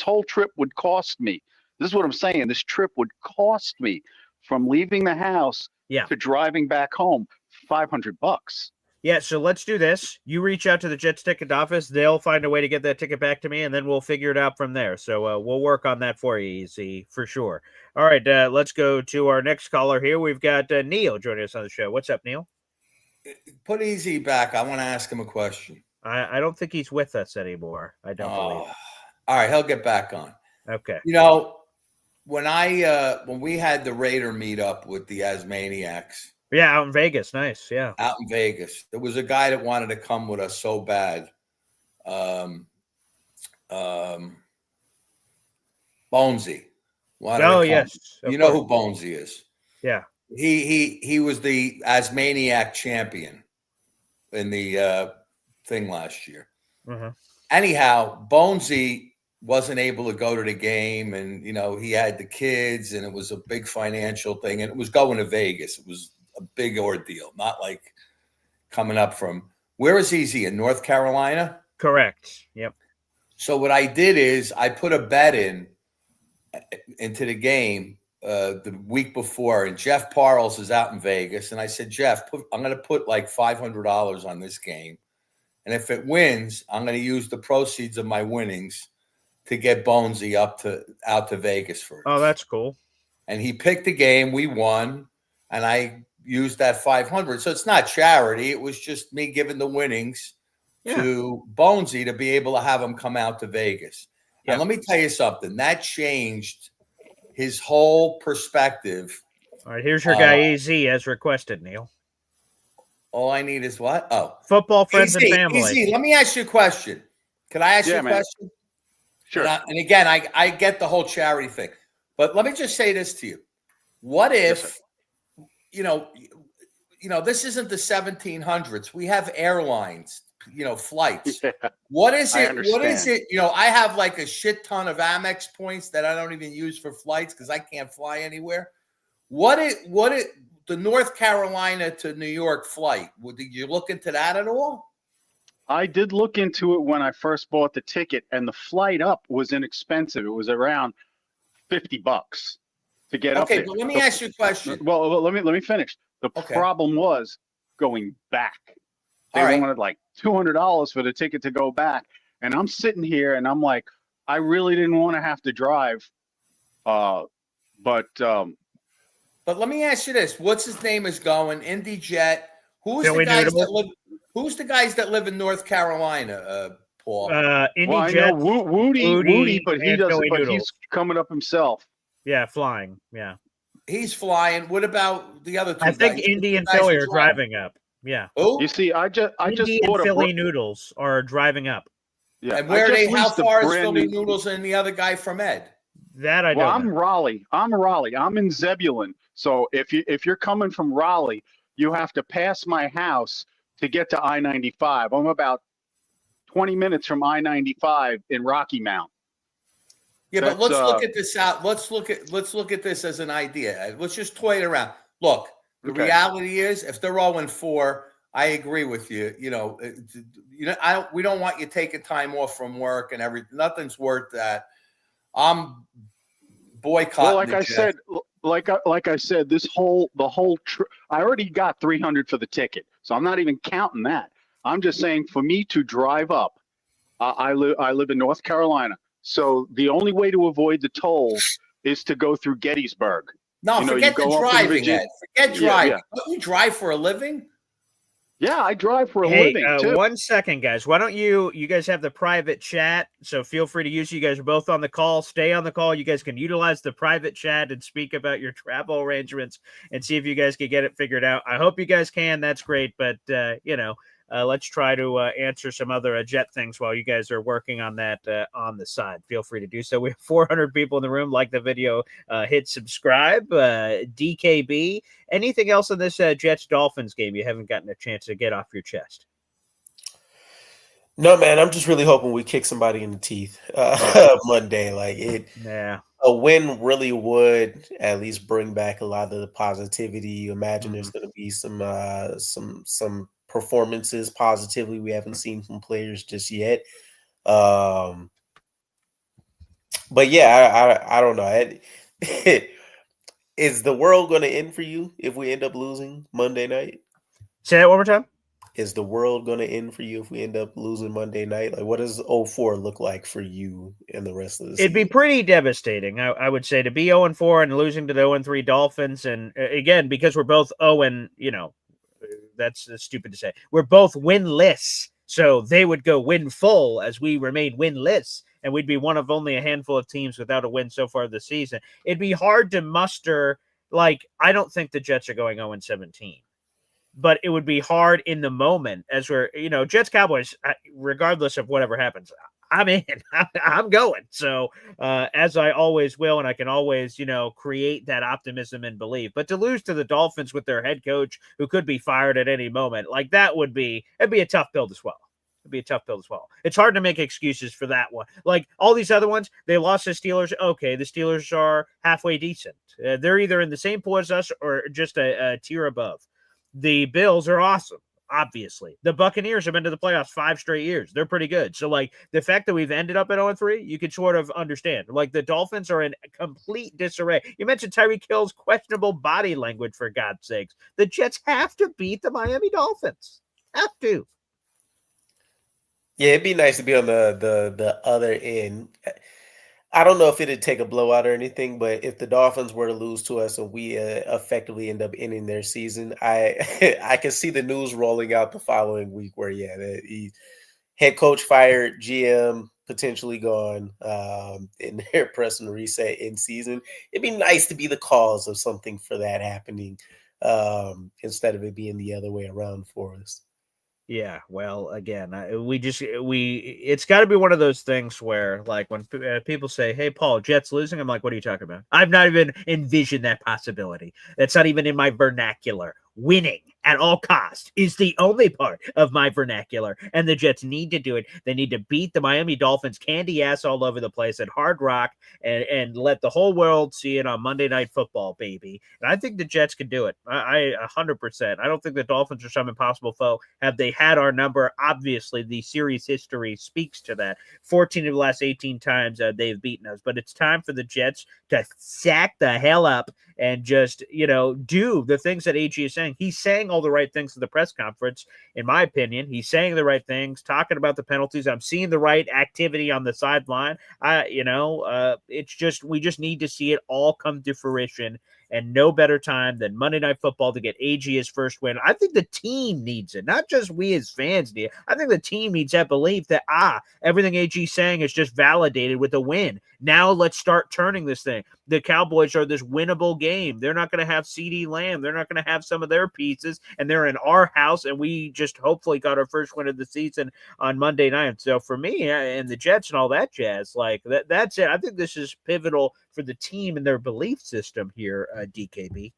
whole trip would cost me. This is what I'm saying. This trip would cost me from leaving the house to driving back home $500. Yeah, so let's do this. You reach out to the Jets ticket office. They'll find a way to get that ticket back to me, and then we'll figure it out from there. So we'll work on that for you, Easy, for sure. All right, let's go to our next caller here. We've got Neil joining us on the show. What's up, Neil? Put Easy back. I want to ask him a question. I don't think he's with us anymore. I don't believe. All right, he'll get back on. Okay. You know, when we had the Raider meetup with the Asmaniacs. Yeah, out in Vegas. Nice. Yeah. Out in Vegas. There was a guy that wanted to come with us so bad. Bonesy. Oh, yes. You know who Bonesy is. Yeah. He was the Asmaniac champion in the thing last year. Uh-huh. Anyhow, Bonesy wasn't able to go to the game, and he had the kids, and it was a big financial thing, and it was going to Vegas. It was a big ordeal, not like coming up from where is Easy in North Carolina? Correct. Yep. So what I did is I put a bet into the game the week before, and Jeff Parles is out in Vegas, and I said, Jeff, I'm going to put like $500 on this game, and if it wins, I'm going to use the proceeds of my winnings to get Bonesy out to Vegas for us. Oh, that's cool. And he picked the game. We won, and I used that $500. So it's not charity. It was just me giving the winnings to Bonesy to be able to have him come out to Vegas. And let me tell you something. That changed his whole perspective. All right, here's your guy, AZ, as requested, Neil. All I need is what? Oh. Football, friends, and family. AZ, let me ask you a question. Can I ask you a question? Sure. And again, I get the whole charity thing. But let me just say this to you. What if, this isn't the 1700s. We have airlines, flights. Yeah, What is it? understand. What is it? I have like a shit ton of Amex points that I don't even use for flights because I can't fly anywhere. What the North Carolina to New York flight? Did you look into that at all? I did look into it when I first bought the ticket, and the flight up was inexpensive. It was around $50 to get up there. Okay, but let me ask you a question. Well, let me finish. The problem was going back. They wanted like $200 for the ticket to go back, and I'm sitting here and I'm like, I really didn't want to have to drive, but let me ask you this: what's his name is going? IndyJet. Who's the guys that live in North Carolina? Paul. IndyJet. Well, I know Woody, but he doesn't. But Noodles. he's coming up himself. Yeah, flying. Yeah. He's flying. What about the other two? I think guys? Indy and Philly are driving up. Yeah. Who? You see, I just Indy bought and a Philly Noodles are driving up. Yeah. And where are they? How far is Philly new... Noodles and the other guy from Ed? That I don't. Well, know. I'm Raleigh. I'm in Zebulon. So if you're coming from Raleigh, you have to pass my house to get to I-95. I'm about 20 minutes from I-95 in Rocky Mount. Yeah, but let's look at this out. Let's look at this as an idea. Let's just toy it around. Look, the reality is, if they're 0-4, I agree with you. We don't want you taking time off from work and everything. Nothing's worth that. I'm boycotting. Well, like I said, the whole trip. I already got $300 for the ticket, so I'm not even counting that. I'm just saying, for me to drive up, I live in North Carolina, so the only way to avoid the toll is to go through Gettysburg. No, forget the driving, Ed. Forget driving. Yeah. Don't you drive for a living? Yeah, I drive for a living too. 1 second, guys. Why don't you guys have the private chat? So feel free to use. You guys are both on the call. Stay on the call. You guys can utilize the private chat and speak about your travel arrangements and see if you guys can get it figured out. I hope you guys can. That's great. But let's try to answer some other Jet things while you guys are working on that on the side. Feel free to do so. We have 400 people in the room. Like the video, hit subscribe. DKB. Anything else in this Jets Dolphins game you haven't gotten a chance to get off your chest? No, man. I'm just really hoping we kick somebody in the teeth Monday. Yeah. A win really would at least bring back a lot of the positivity. You imagine there's going to be some performances positively we haven't seen from players just yet. But yeah, I don't know. Is the world going to end for you if we end up losing Monday night? Say that one more time. Is the world going to end for you if we end up losing Monday night? Like, what does 0-4 look like for you and the rest of the season? It'd be pretty devastating, I would say, to be 0-4 and losing to the 0-3 Dolphins. And again, because we're both 0 and, that's stupid to say. We're both winless. So they would go win full as we remain winless. And we'd be one of only a handful of teams without a win so far this season. It'd be hard to muster. Like, I don't think the Jets are going 0-17. But it would be hard in the moment as we're, Jets Cowboys, regardless of whatever happens, I'm in. I'm going. So as I always will, and I can always, create that optimism and belief. But to lose to the Dolphins with their head coach who could be fired at any moment, like it'd be a tough pill to swallow. It'd be a tough pill to swallow. It's hard to make excuses for that one. Like all these other ones, they lost the Steelers. Okay, the Steelers are halfway decent. They're either in the same pool as us or just a tier above. The Bills are awesome, obviously. The Buccaneers have been to the playoffs 5 straight years. They're pretty good. So, the fact that we've ended up at 0-3, you could sort of understand. The Dolphins are in complete disarray. You mentioned Tyreek Hill's questionable body language, for God's sakes. The Jets have to beat the Miami Dolphins. Have to. Yeah, it'd be nice to be on the other end. I don't know if it'd take a blowout or anything, but if the Dolphins were to lose to us and we effectively end up ending their season, I can see the news rolling out the following week where, the head coach fired, GM potentially gone, and they're pressing reset in season. It'd be nice to be the cause of something for that happening instead of it being the other way around for us. Yeah, well, again, it's got to be one of those things where, when people say, "Hey, Paul, Jets losing," I'm like, "What are you talking about?" I've not even envisioned that possibility. That's not even in my vernacular. Winning at all costs is the only part of my vernacular, and the Jets need to do it. They need to beat the Miami Dolphins candy ass all over the place at Hard Rock and let the whole world see it on Monday Night Football, baby. And I think the Jets can do it. I 100%. I don't think the Dolphins are some impossible foe. Have they had our number? Obviously, the series history speaks to that. 14 of the last 18 times they've beaten us, but it's time for the Jets to sack the hell up and just, do the things that AG is saying. He's saying all the right things at the press conference, in my opinion. He's saying the right things, talking about the penalties. I'm seeing the right activity on the sideline. It's just, we just need to see it all come to fruition, and no better time than Monday Night Football to get AG his first win. I think the team needs it, not just we as fans need it. I think the team needs that belief that, everything AG's saying is just validated with a win. Now let's start turning this thing. The Cowboys are this winnable game. They're not going to have CeeDee Lamb. They're not going to have some of their pieces, and they're in our house, and we just hopefully got our first win of the season on Monday night. So for me and the Jets and all that jazz, that's it. I think this is pivotal for the team and their belief system here, DKB.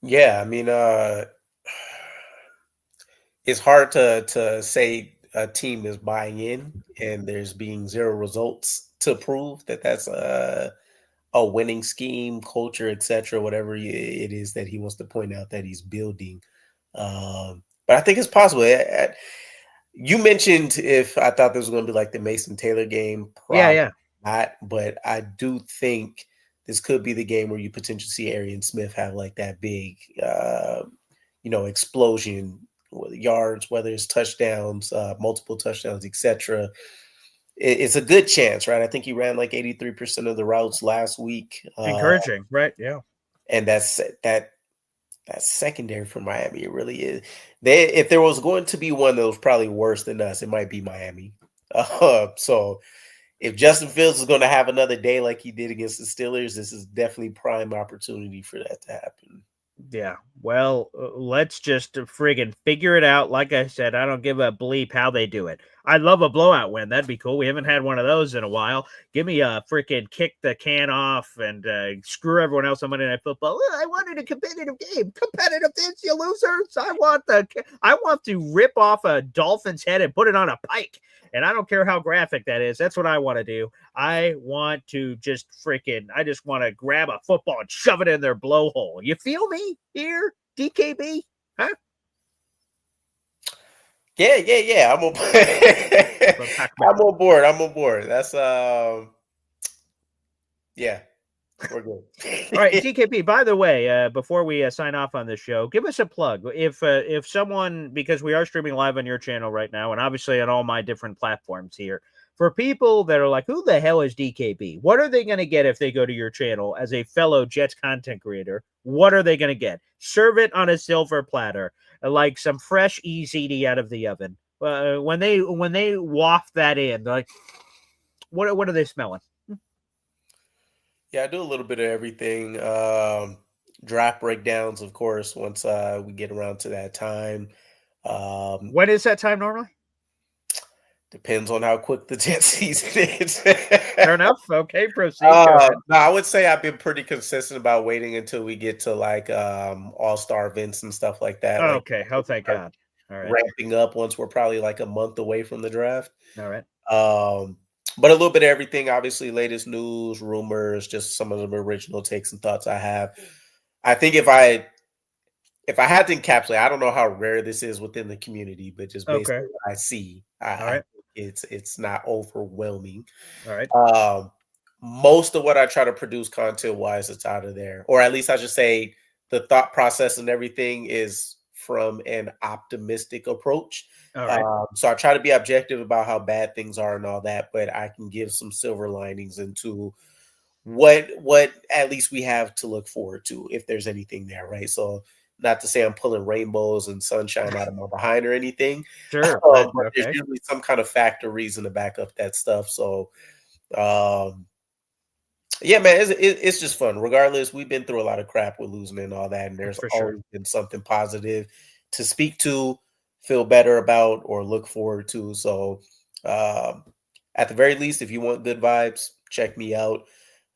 Yeah, I mean, it's hard to say a team is buying in and there's being zero results to prove that that's a winning scheme, culture, etc., whatever it is that he wants to point out that he's building. But I think it's possible. You mentioned if I thought this was going to be like the Mason Taylor game. Yeah. Not, but I do think this could be the game where you potentially see Arian Smith have that big, explosion, yards, whether it's touchdowns, multiple touchdowns, etc. It's a good chance, right? I think he ran 83% of the routes last week. Encouraging, right? Yeah. And that's secondary for Miami. It really is. If there was going to be one that was probably worse than us, it might be Miami. So if Justin Fields is going to have another day like he did against the Steelers, this is definitely prime opportunity for that to happen. Yeah, well, let's just friggin' figure it out. Like I said, I don't give a bleep how they do it. I'd love a blowout win. That'd be cool. We haven't had one of those in a while. Give me a freaking kick the can off and screw everyone else on Monday Night Football. I wanted a competitive game. Competitive this, you losers. I want to rip off a Dolphin's head and put it on a pike. And I don't care how graphic that is. That's what I want to do. I want to just want to grab a football and shove it in their blowhole. You feel me here, DKB? Huh? Yeah. I'm on. I'm on board. I'm on board. That's yeah. We're good. All right, DKB. By the way, before we sign off on this show, give us a plug. If someone, because we are streaming live on your channel right now, and obviously on all my different platforms here, for people that are like, who the hell is DKB? What are they going to get if they go to your channel as a fellow Jets content creator? What are they going to get? Serve it on a silver platter, like some fresh EZD out of the oven. When they waft that in, like, what are they smelling? Yeah, I do a little bit of everything. Draft breakdowns, of course, once we get around to that time. When is that time normally? Depends on how quick the Jet season is. Fair enough. Okay, proceed. No, I would say I've been pretty consistent about waiting until we get to like all-star events and stuff like that. Oh, like, okay. Oh, thank God. All right. Ramping up once we're probably like a month away from the draft. All right. But a little bit of everything, obviously, latest news, rumors, just some of the original takes and thoughts I have. I think if I had to encapsulate, I don't know how rare this is within the community, but just based on what I see, I think it's not overwhelming. All right. Most of what I try to produce content-wise, it's out of there. Or at least I should say the thought process and everything is from an optimistic approach. All right. So I try to be objective about how bad things are and all that, but I can give some silver linings into what at least we have to look forward to if there's anything there, right? So not to say I'm pulling rainbows and sunshine out of my behind or anything. Sure. But there's usually some kind of fact or reason to back up that stuff. So yeah, man, it's just fun. Regardless, we've been through a lot of crap with losing and all that, and there's always been something positive to speak to, feel better about, or look forward to. So at the very least, if you want good vibes, check me out.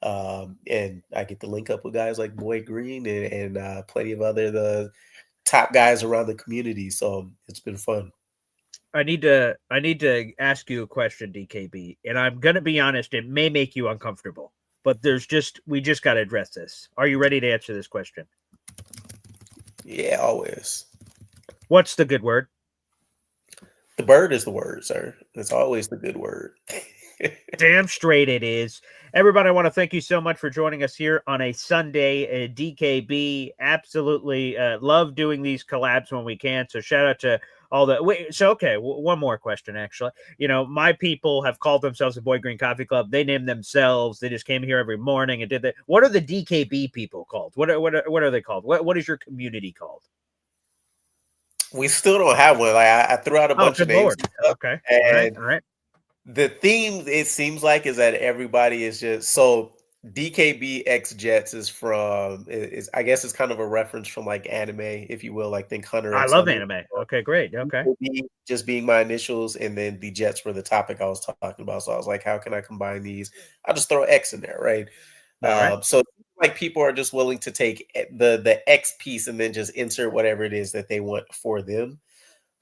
And I get to link up with guys like Boy Green and plenty of the top guys around the community. So it's been fun. I need to ask you a question, DKB, and I'm gonna be honest, it may make you uncomfortable, but we just got to address this. Are you ready to answer this question? Yeah, always. What's the good word? The bird is the word, sir. It's always the good word. Damn straight it is. Everybody, I want to thank you so much for joining us here on a Sunday. DKB, absolutely love doing these collabs when we can. So shout out to all the. One more question, actually. You know, my people have called themselves the Boy Green Coffee Club. They named themselves. They just came here every morning and did that. What are the DKB people called? What are they called? What is your community called? We still don't have one. Like I threw out a bunch of names. Okay. And all right. The theme, it seems like, is that everybody is just so DKBxJets is from I guess it's kind of a reference from like anime, if you will, like think Hunter. I love anime. Okay, great. Okay. Just being my initials, and then the Jets were the topic I was talking about. So I was like, how can I combine these? I'll just throw X in there, right? So like people are just willing to take the X piece and then just insert whatever it is that they want for them.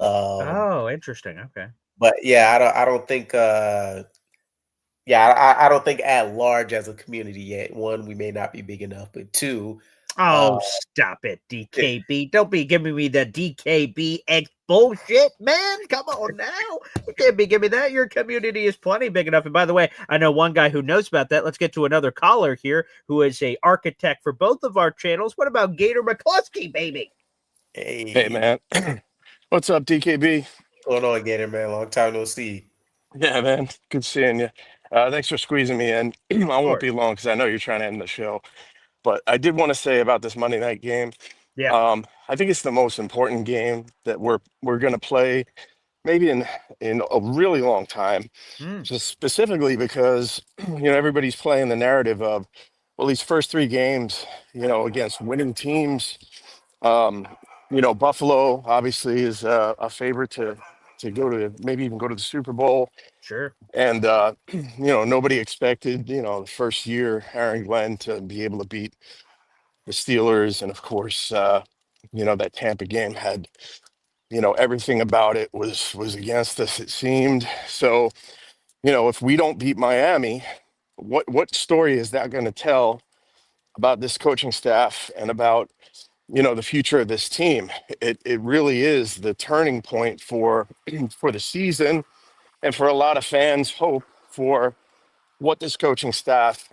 Oh, interesting. Okay. But yeah, I don't think I don't think at large as a community yet. One, we may not be big enough, but two, stop it, DKB. Don't be giving me the DKBX bullshit, man. Come on now. You can't be giving me that. Your community is plenty big enough. And by the way, I know one guy who knows about that. Let's get to another caller here who is a architect for both of our channels. What about Gator McCluskey, baby? Hey man. What's up, DKB? What's going on, Gator, man? Long time no see. Yeah, man. Good seeing you. Thanks for squeezing me in. I won't be long because I know you're trying to end the show. But I did want to say about this Monday night game. Yeah. I think it's the most important game that we're going to play maybe in a really long time. Just specifically because, everybody's playing the narrative of, well, these first three games, against winning teams. Buffalo obviously is a favorite to go to, maybe even go to the Super Bowl. Sure. And, nobody expected, the first year Aaron Glenn to be able to beat the Steelers. And of course, that Tampa game had, everything about it was against us, it seemed. So, if we don't beat Miami, what story is that going to tell about this coaching staff and about, the future of this team. It really is the turning point for for the season, and for a lot of fans' hope for what this coaching staff,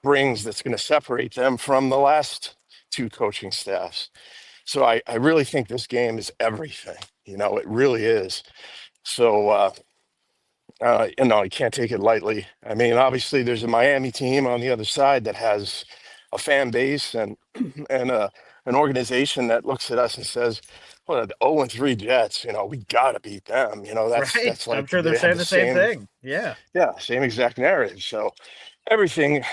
brings, that's going to separate them from the last two coaching staffs. So I really think this game is everything. It really is. So, you can't take it lightly. I mean, obviously, there's a Miami team on the other side that has a fan base and and an organization that looks at us and says, "Well, the 0-3 Jets, we got to beat them." That's Right. that's I'm like sure they're they have saying the the same same, thing. Yeah. yeah, same exact narrative. So everything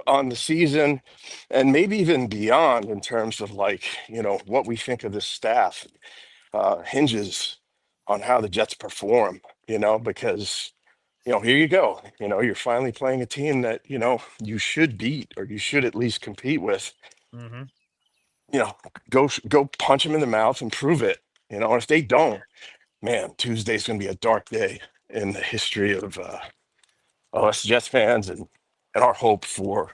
on the season, and maybe even beyond, in terms of what we think of this staff, hinges on how the Jets perform. Because here you go. You're finally playing a team that you should beat, or you should at least compete with. Mm-hmm. You know, go punch them in the mouth and prove it. And if they don't, man, Tuesday's going to be a dark day in the history of us Jets fans, and our hope for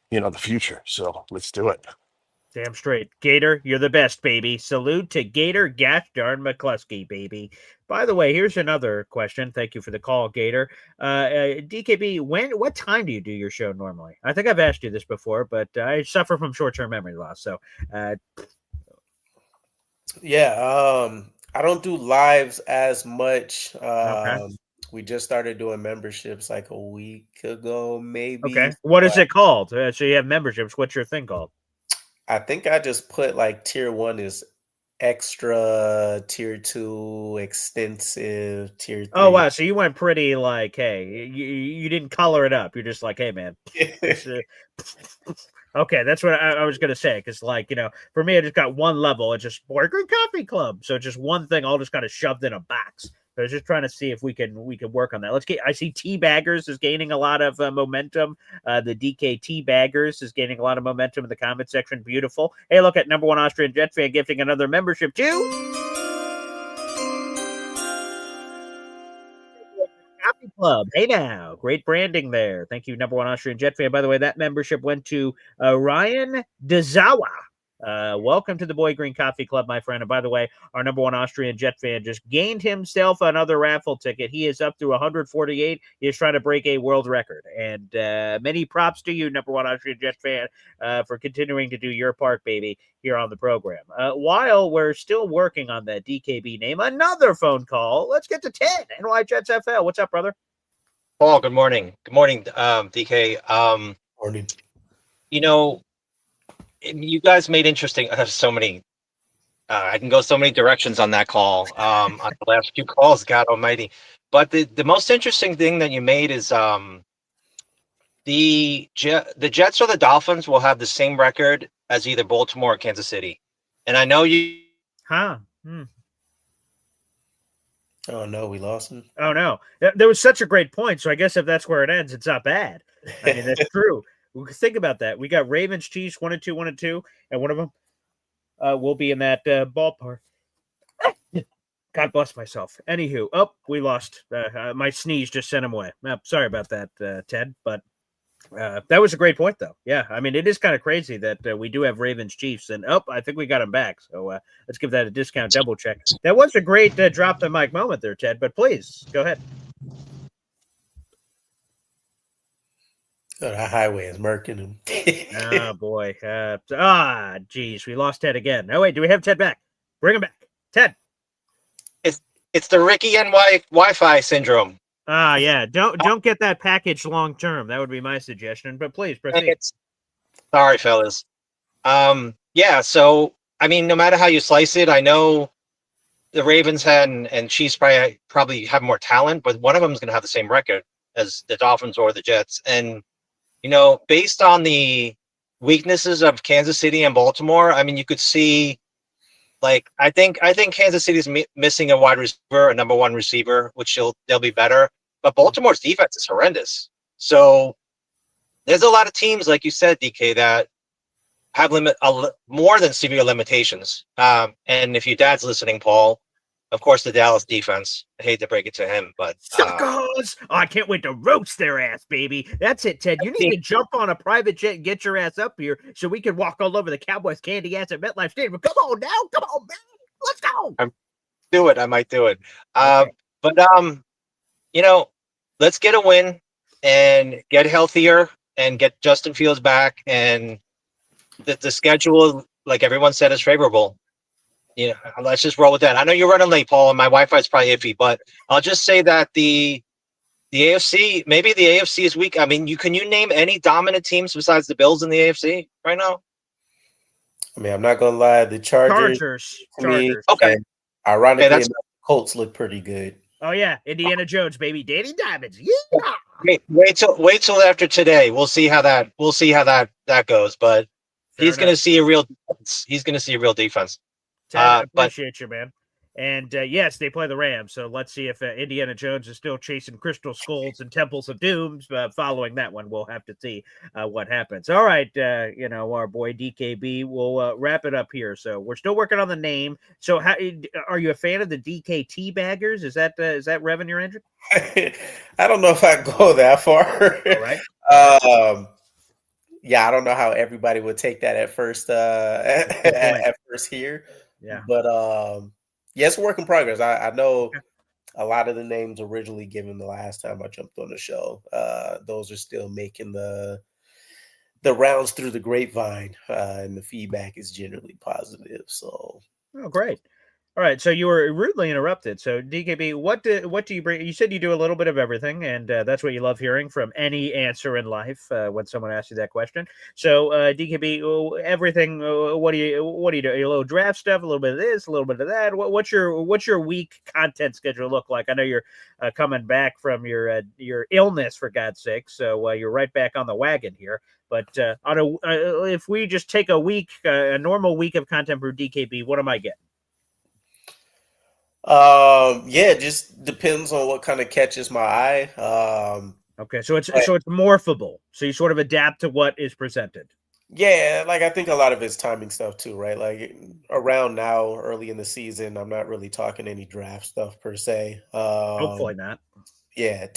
the future. So let's do it. Damn straight. Gator, you're the best, baby. Salute to Gator Gash Darn McCluskey, baby. By the way, here's another question. Thank you for the call, Gator. DKB, what time do you do your show normally? I think I've asked you this before, but I suffer from short-term memory loss. So, I don't do lives as much. okay. We just started doing memberships like a week ago, maybe. Okay. What is it called? So you have memberships. What's your thing called? I think I just put like tier 1 is extra, tier 2 extensive, tier 3. Oh, wow. So you went pretty hey, you didn't color it up. You're just like, hey, man. Okay, that's what I was going to say. Because, for me, I just got one level. It's just Boy Green Coffee Club. So just one thing all just kind of shoved in a box. So I was just trying to see if we can work on that. I see Teabaggers is gaining a lot of momentum. The DK Teabaggers is gaining a lot of momentum in the comment section. Beautiful. Hey, look at number one Austrian Jet fan gifting another membership too. Coffee Club. Hey now. Great branding there. Thank you, number one Austrian Jet fan. By the way, that membership went to Ryan Dezawa. Welcome to the Boy Green Coffee Club, my friend. And by the way, our number one Austrian Jet fan just gained himself another raffle ticket. He is up to 148. He is trying to break a world record. And many props to you, number one Austrian Jet fan, for continuing to do your part, baby, here on the program. While we're still working on that DKB name, another phone call. Let's get to Ted, NY Jets FL. What's up, brother? Paul, good morning. Good morning, DK. Morning. You guys made interesting. I have so many. I can go so many directions on that call. On the last few calls, God Almighty. But the most interesting thing that you made is the Jets or the Dolphins will have the same record as either Baltimore or Kansas City. And I know you. Huh. Oh no, we lost him. Oh no, there was such a great point. So I guess if that's where it ends, it's not bad. I mean, that's true. Think about that. We got Ravens, Chiefs 1-2, 1-2, and one of them will be in that ballpark. God bless myself. Anywho, we lost. My sneeze just sent him away. Sorry about that, Ted. But that was a great point, though. Yeah, I mean, it is kind of crazy that we do have Ravens, Chiefs, and I think we got him back. So let's give that a discount double check. That was a great drop the mic moment there, Ted. But please go ahead. Oh, that highway is murking him. Oh boy. Geez, we lost Ted again. Oh wait, do we have Ted back? Bring him back. Ted. It's the Ricky NY Wi-Fi syndrome. Yeah. Don't get that package long term. That would be my suggestion. But please proceed. Sorry, fellas. Yeah, so I mean, no matter how you slice it, I know the Ravens and Chiefs probably have more talent, but one of them is gonna have the same record as the Dolphins or the Jets. And based on the weaknesses of Kansas City and Baltimore, I mean, you could see, I think Kansas City is missing a wide receiver, a number one receiver, which they'll be better. But Baltimore's defense is horrendous. So there's a lot of teams, like you said, DK, that have more than severe limitations. And if your dad's listening, Paul, of course, the Dallas defense. I hate to break it to him, but Suckers! Oh, I can't wait to roast their ass, baby. That's it, Ted. You need to jump on a private jet and get your ass up here so we can walk all over the Cowboys candy ass at MetLife Stadium. Come on now. Come on, man. Let's go. I might do it. But let's get a win and get healthier and get Justin Fields back. And the schedule, like everyone said, is favorable. Let's just roll with that. I know you're running late, Paul, and my Wi-Fi is probably iffy, but I'll just say that the AFC, maybe the AFC is weak. I mean, can you name any dominant teams besides the Bills in the AFC right now? I mean, I'm not gonna lie, the Chargers. Okay. Ironically, enough, the Colts look pretty good. Oh yeah, Indiana Jones, baby, Danny Diamonds. Yeah. Wait till after today. We'll see how that goes. But he's going to see a real defense. He's going to see a real defense. Ted, I appreciate you, man. And yes, they play the Rams. So let's see if Indiana Jones is still chasing crystal skulls and temples of dooms. Following that one, we'll have to see what happens. All right, our boy DKB. We'll wrap it up here. So we're still working on the name. So, how are you a fan of the DKT baggers? Is that revving your engine? I don't know if I go that far. All right. Yeah, I don't know how everybody would take that at first. At first here. Yeah. But yeah, it's a work in progress. I know a lot of the names originally given the last time I jumped on the show. Those are still making the rounds through the grapevine, and the feedback is generally positive. So, great. All right, so you were rudely interrupted. So DKB, what do you bring? You said you do a little bit of everything, and that's what you love hearing from any answer in life when someone asks you that question. So DKB, everything. What do you do? A little draft stuff, a little bit of this, a little bit of that. What's your week content schedule look like? I know you're coming back from your illness, for God's sake. So you're right back on the wagon here. But if we just take a week, a normal week of content for DKB, what am I getting? Yeah, it just depends on what kind of catches my eye. Okay, so it's morphable. So you sort of adapt to what is presented. Yeah, like I think a lot of it's timing stuff too, right? Like around now, early in the season, I'm not really talking any draft stuff per se. Hopefully not. Yeah,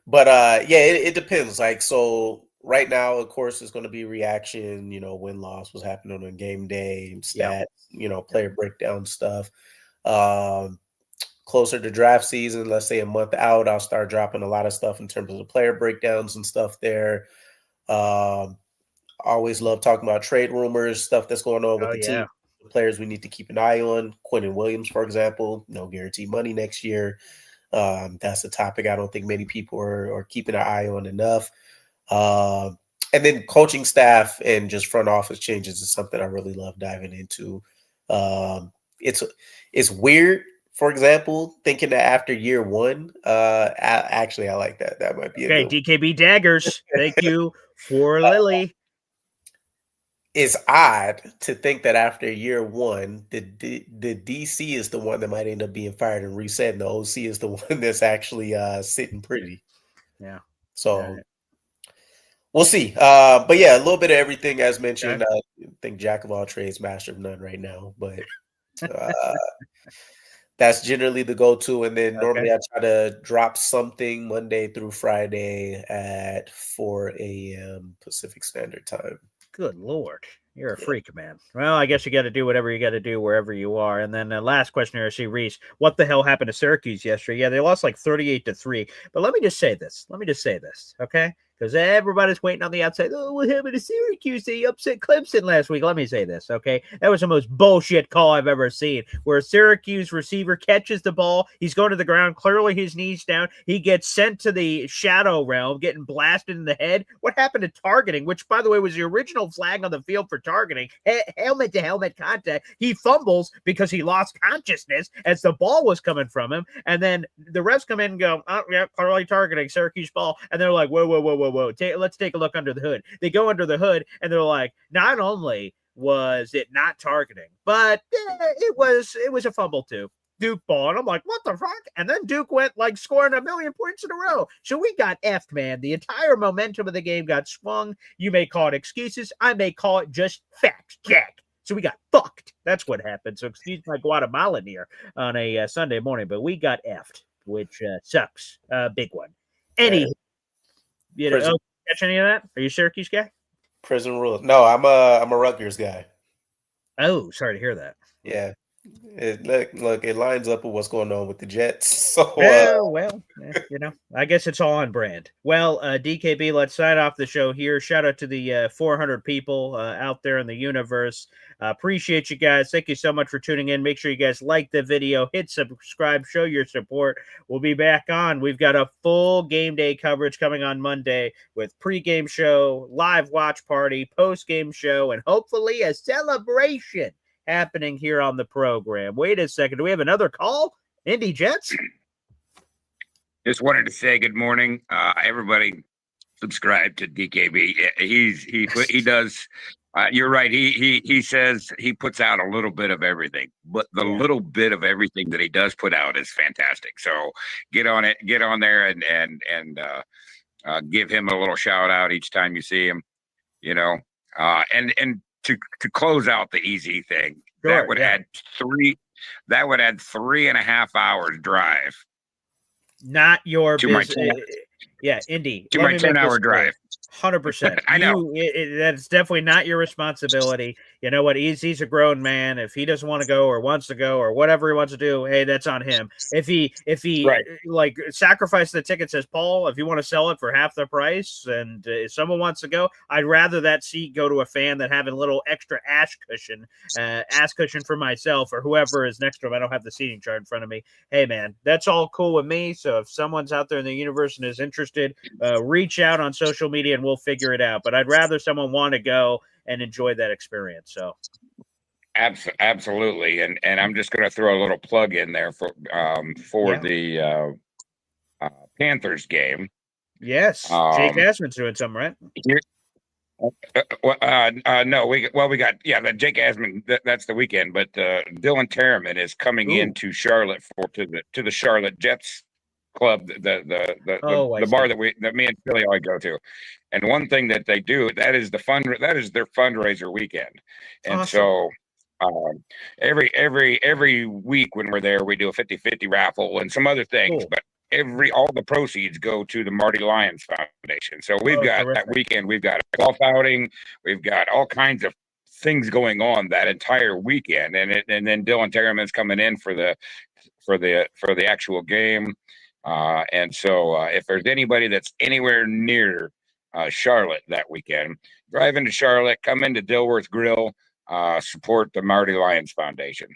but yeah, it depends. Like so, right now, of course, it's going to be reaction. Win loss was happening on game day, stats. Player breakdown stuff. Closer to draft season, let's say a month out, I'll start dropping a lot of stuff in terms of the player breakdowns and stuff there. Always love talking about trade rumors, stuff that's going on with the team, the players we need to keep an eye on. Quentin Williams, for example, no guaranteed money next year. That's a topic I don't think many people are keeping an eye on enough. And then coaching staff and just front office changes is something I really love diving into. It's weird, for example, thinking that after year one, actually, I like that. That might be okay. DKB Daggers. Thank you for Lily. It's odd to think that after year one, the DC is the one that might end up being fired and reset, and the OC is the one that's actually sitting pretty. Yeah. So we'll see. But yeah, a little bit of everything as mentioned. I think jack of all trades, master of none right now, but that's generally the go-to. And then normally I try to drop something Monday through Friday at 4 a.m. Pacific Standard Time. Good Lord. You're a freak, man. Well, I guess you got to do whatever you got to do wherever you are. And then last question here, I see Reese. What the hell happened to Syracuse yesterday? Yeah, they lost like 38-3. But let me just say this. Okay? Because everybody's waiting on the outside. Oh, what happened to Syracuse? They upset Clemson last week. Let me say this, okay? That was the most bullshit call I've ever seen, where a Syracuse receiver catches the ball. He's going to the ground, clearly his knees down. He gets sent to the shadow realm, getting blasted in the head. What happened to targeting, which, by the way, was the original flag on the field for targeting? Helmet-to-helmet contact. He fumbles because he lost consciousness as the ball was coming from him. And then the refs come in and go, oh, yeah, clearly targeting, Syracuse ball. And they're like, whoa. Let's take a look under the hood. They go under the hood and they're like, not only was it not targeting, but it was a fumble too. Duke ball. And I'm like, what the fuck? And then Duke went like scoring 1 million points in a row. So we got effed, man. The entire momentum of the game got swung. You may call it excuses. I may call it just facts, Jack. So we got fucked. That's what happened. So excuse my Guatemalan here on a Sunday morning, but we got effed, which sucks. Big one. Any, Prison. catch any of that? Are you a Syracuse guy? Prison rules. No, I'm a Rutgers guy. Oh, sorry to hear that. Yeah. Look, it lines up with what's going on with the Jets. So, I guess it's all on brand. Well, DKB, let's sign off the show here. Shout out to the 400 people out there in the universe. Appreciate you guys. Thank you so much for tuning in. Make sure you guys like the video, hit subscribe, show your support. We'll be back on. We've got a full game day coverage coming on Monday with pregame show, live watch party, post-game show, and hopefully a celebration happening here on the program. Wait a second. Do we have another call? Indy Jets? Just wanted to say good morning. Everybody subscribe to DKB. He does. You're right. He says he puts out a little bit of everything, but the little bit of everything that he does put out is fantastic. So get on it, get on there and give him a little shout out each time you see him, and to close out the easy thing, that would add 3.5 hours drive. Not your to business. My Indy. To my 10-hour drive. 100%. I know. That's definitely not your responsibility. You know what? He's a grown man. If he doesn't want to go or wants to go or whatever he wants to do, hey, that's on him. If he like sacrifice the ticket, says Paul, if you want to sell it for half the price and if someone wants to go, I'd rather that seat go to a fan than having a little extra ass cushion for myself or whoever is next to him. I don't have the seating chart in front of me. Hey, man, that's all cool with me. So if someone's out there in the universe and is interested, reach out on social media and we'll figure it out. But I'd rather someone want to go and enjoy that experience. So absolutely. And I'm just going to throw a little plug in there for the Panthers game. Yes. Jake Asman's doing something, right? No, we got the Jake Asman. That's the weekend, but Dylan Terraman is coming into Charlotte to the Charlotte Jets club, the bar that me and Philly always go to. And one thing that they do, that is their fundraiser weekend. And awesome. So every week when we're there, we do a 50-50 raffle and some other things, but all the proceeds go to the Marty Lyons Foundation. So we've got terrific. That weekend, we've got a golf outing, we've got all kinds of things going on that entire weekend. And then Dylan Terraman's coming in for the actual game. And so if there's anybody that's anywhere near Charlotte that weekend, drive into Charlotte, come into Dilworth Grill, support the Marty Lyons Foundation.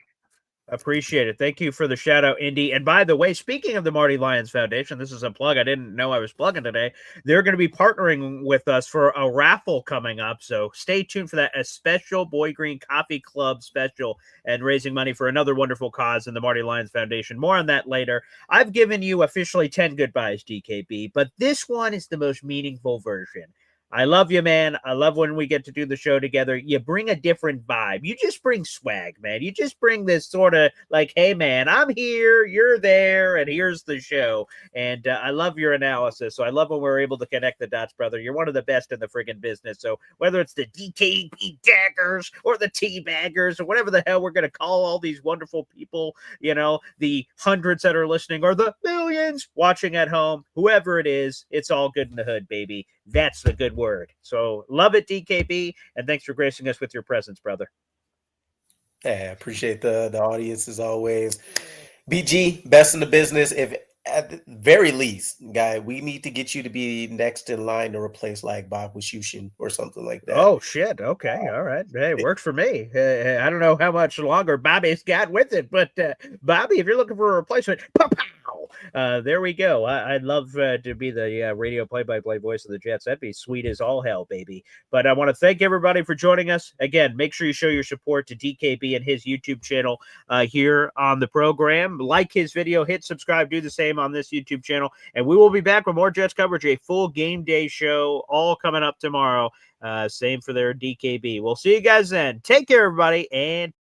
Appreciate it. Thank you for the shout out, Indy. And by the way, speaking of the Marty Lyons Foundation, this is a plug I didn't know I was plugging today. They're going to be partnering with us for a raffle coming up. So stay tuned for that. A special Boy Green Coffee Club special and raising money for another wonderful cause in the Marty Lyons Foundation. More on that later. I've given you officially 10 goodbyes, DKB, but this one is the most meaningful version. I love you, man. I love when we get to do the show together. You bring a different vibe. You just bring swag, man. You just bring this sort of like, hey, man, I'm here, you're there, and here's the show. And I love your analysis. So I love when we're able to connect the dots, brother. You're one of the best in the friggin' business. So whether it's the DKB daggers or the teabaggers or whatever the hell we're going to call all these wonderful people, the hundreds that are listening or the millions watching at home, whoever it is, it's all good in the hood, baby. That's the good word. So love it, DKB, and thanks for gracing us with your presence, brother. Yeah, appreciate the audience as always. BG, best in the business. If at the very least, guy, we need to get you to be next in line to replace like Bob Wischusen or something like that. Oh shit! Okay, all right. Hey, works for me. I don't know how much longer Bobby's got with it, but Bobby, if you're looking for a replacement, there we go. I'd love to be the radio play-by-play voice of the Jets. That'd be sweet as all hell, baby. But I want to thank everybody for joining us. Again, make sure you show your support to DKB and his YouTube channel here on the program. Like his video, hit subscribe, do the same on this YouTube channel. And we will be back with more Jets coverage, a full game day show, all coming up tomorrow. Same for their DKB. We'll see you guys then. Take care, everybody, and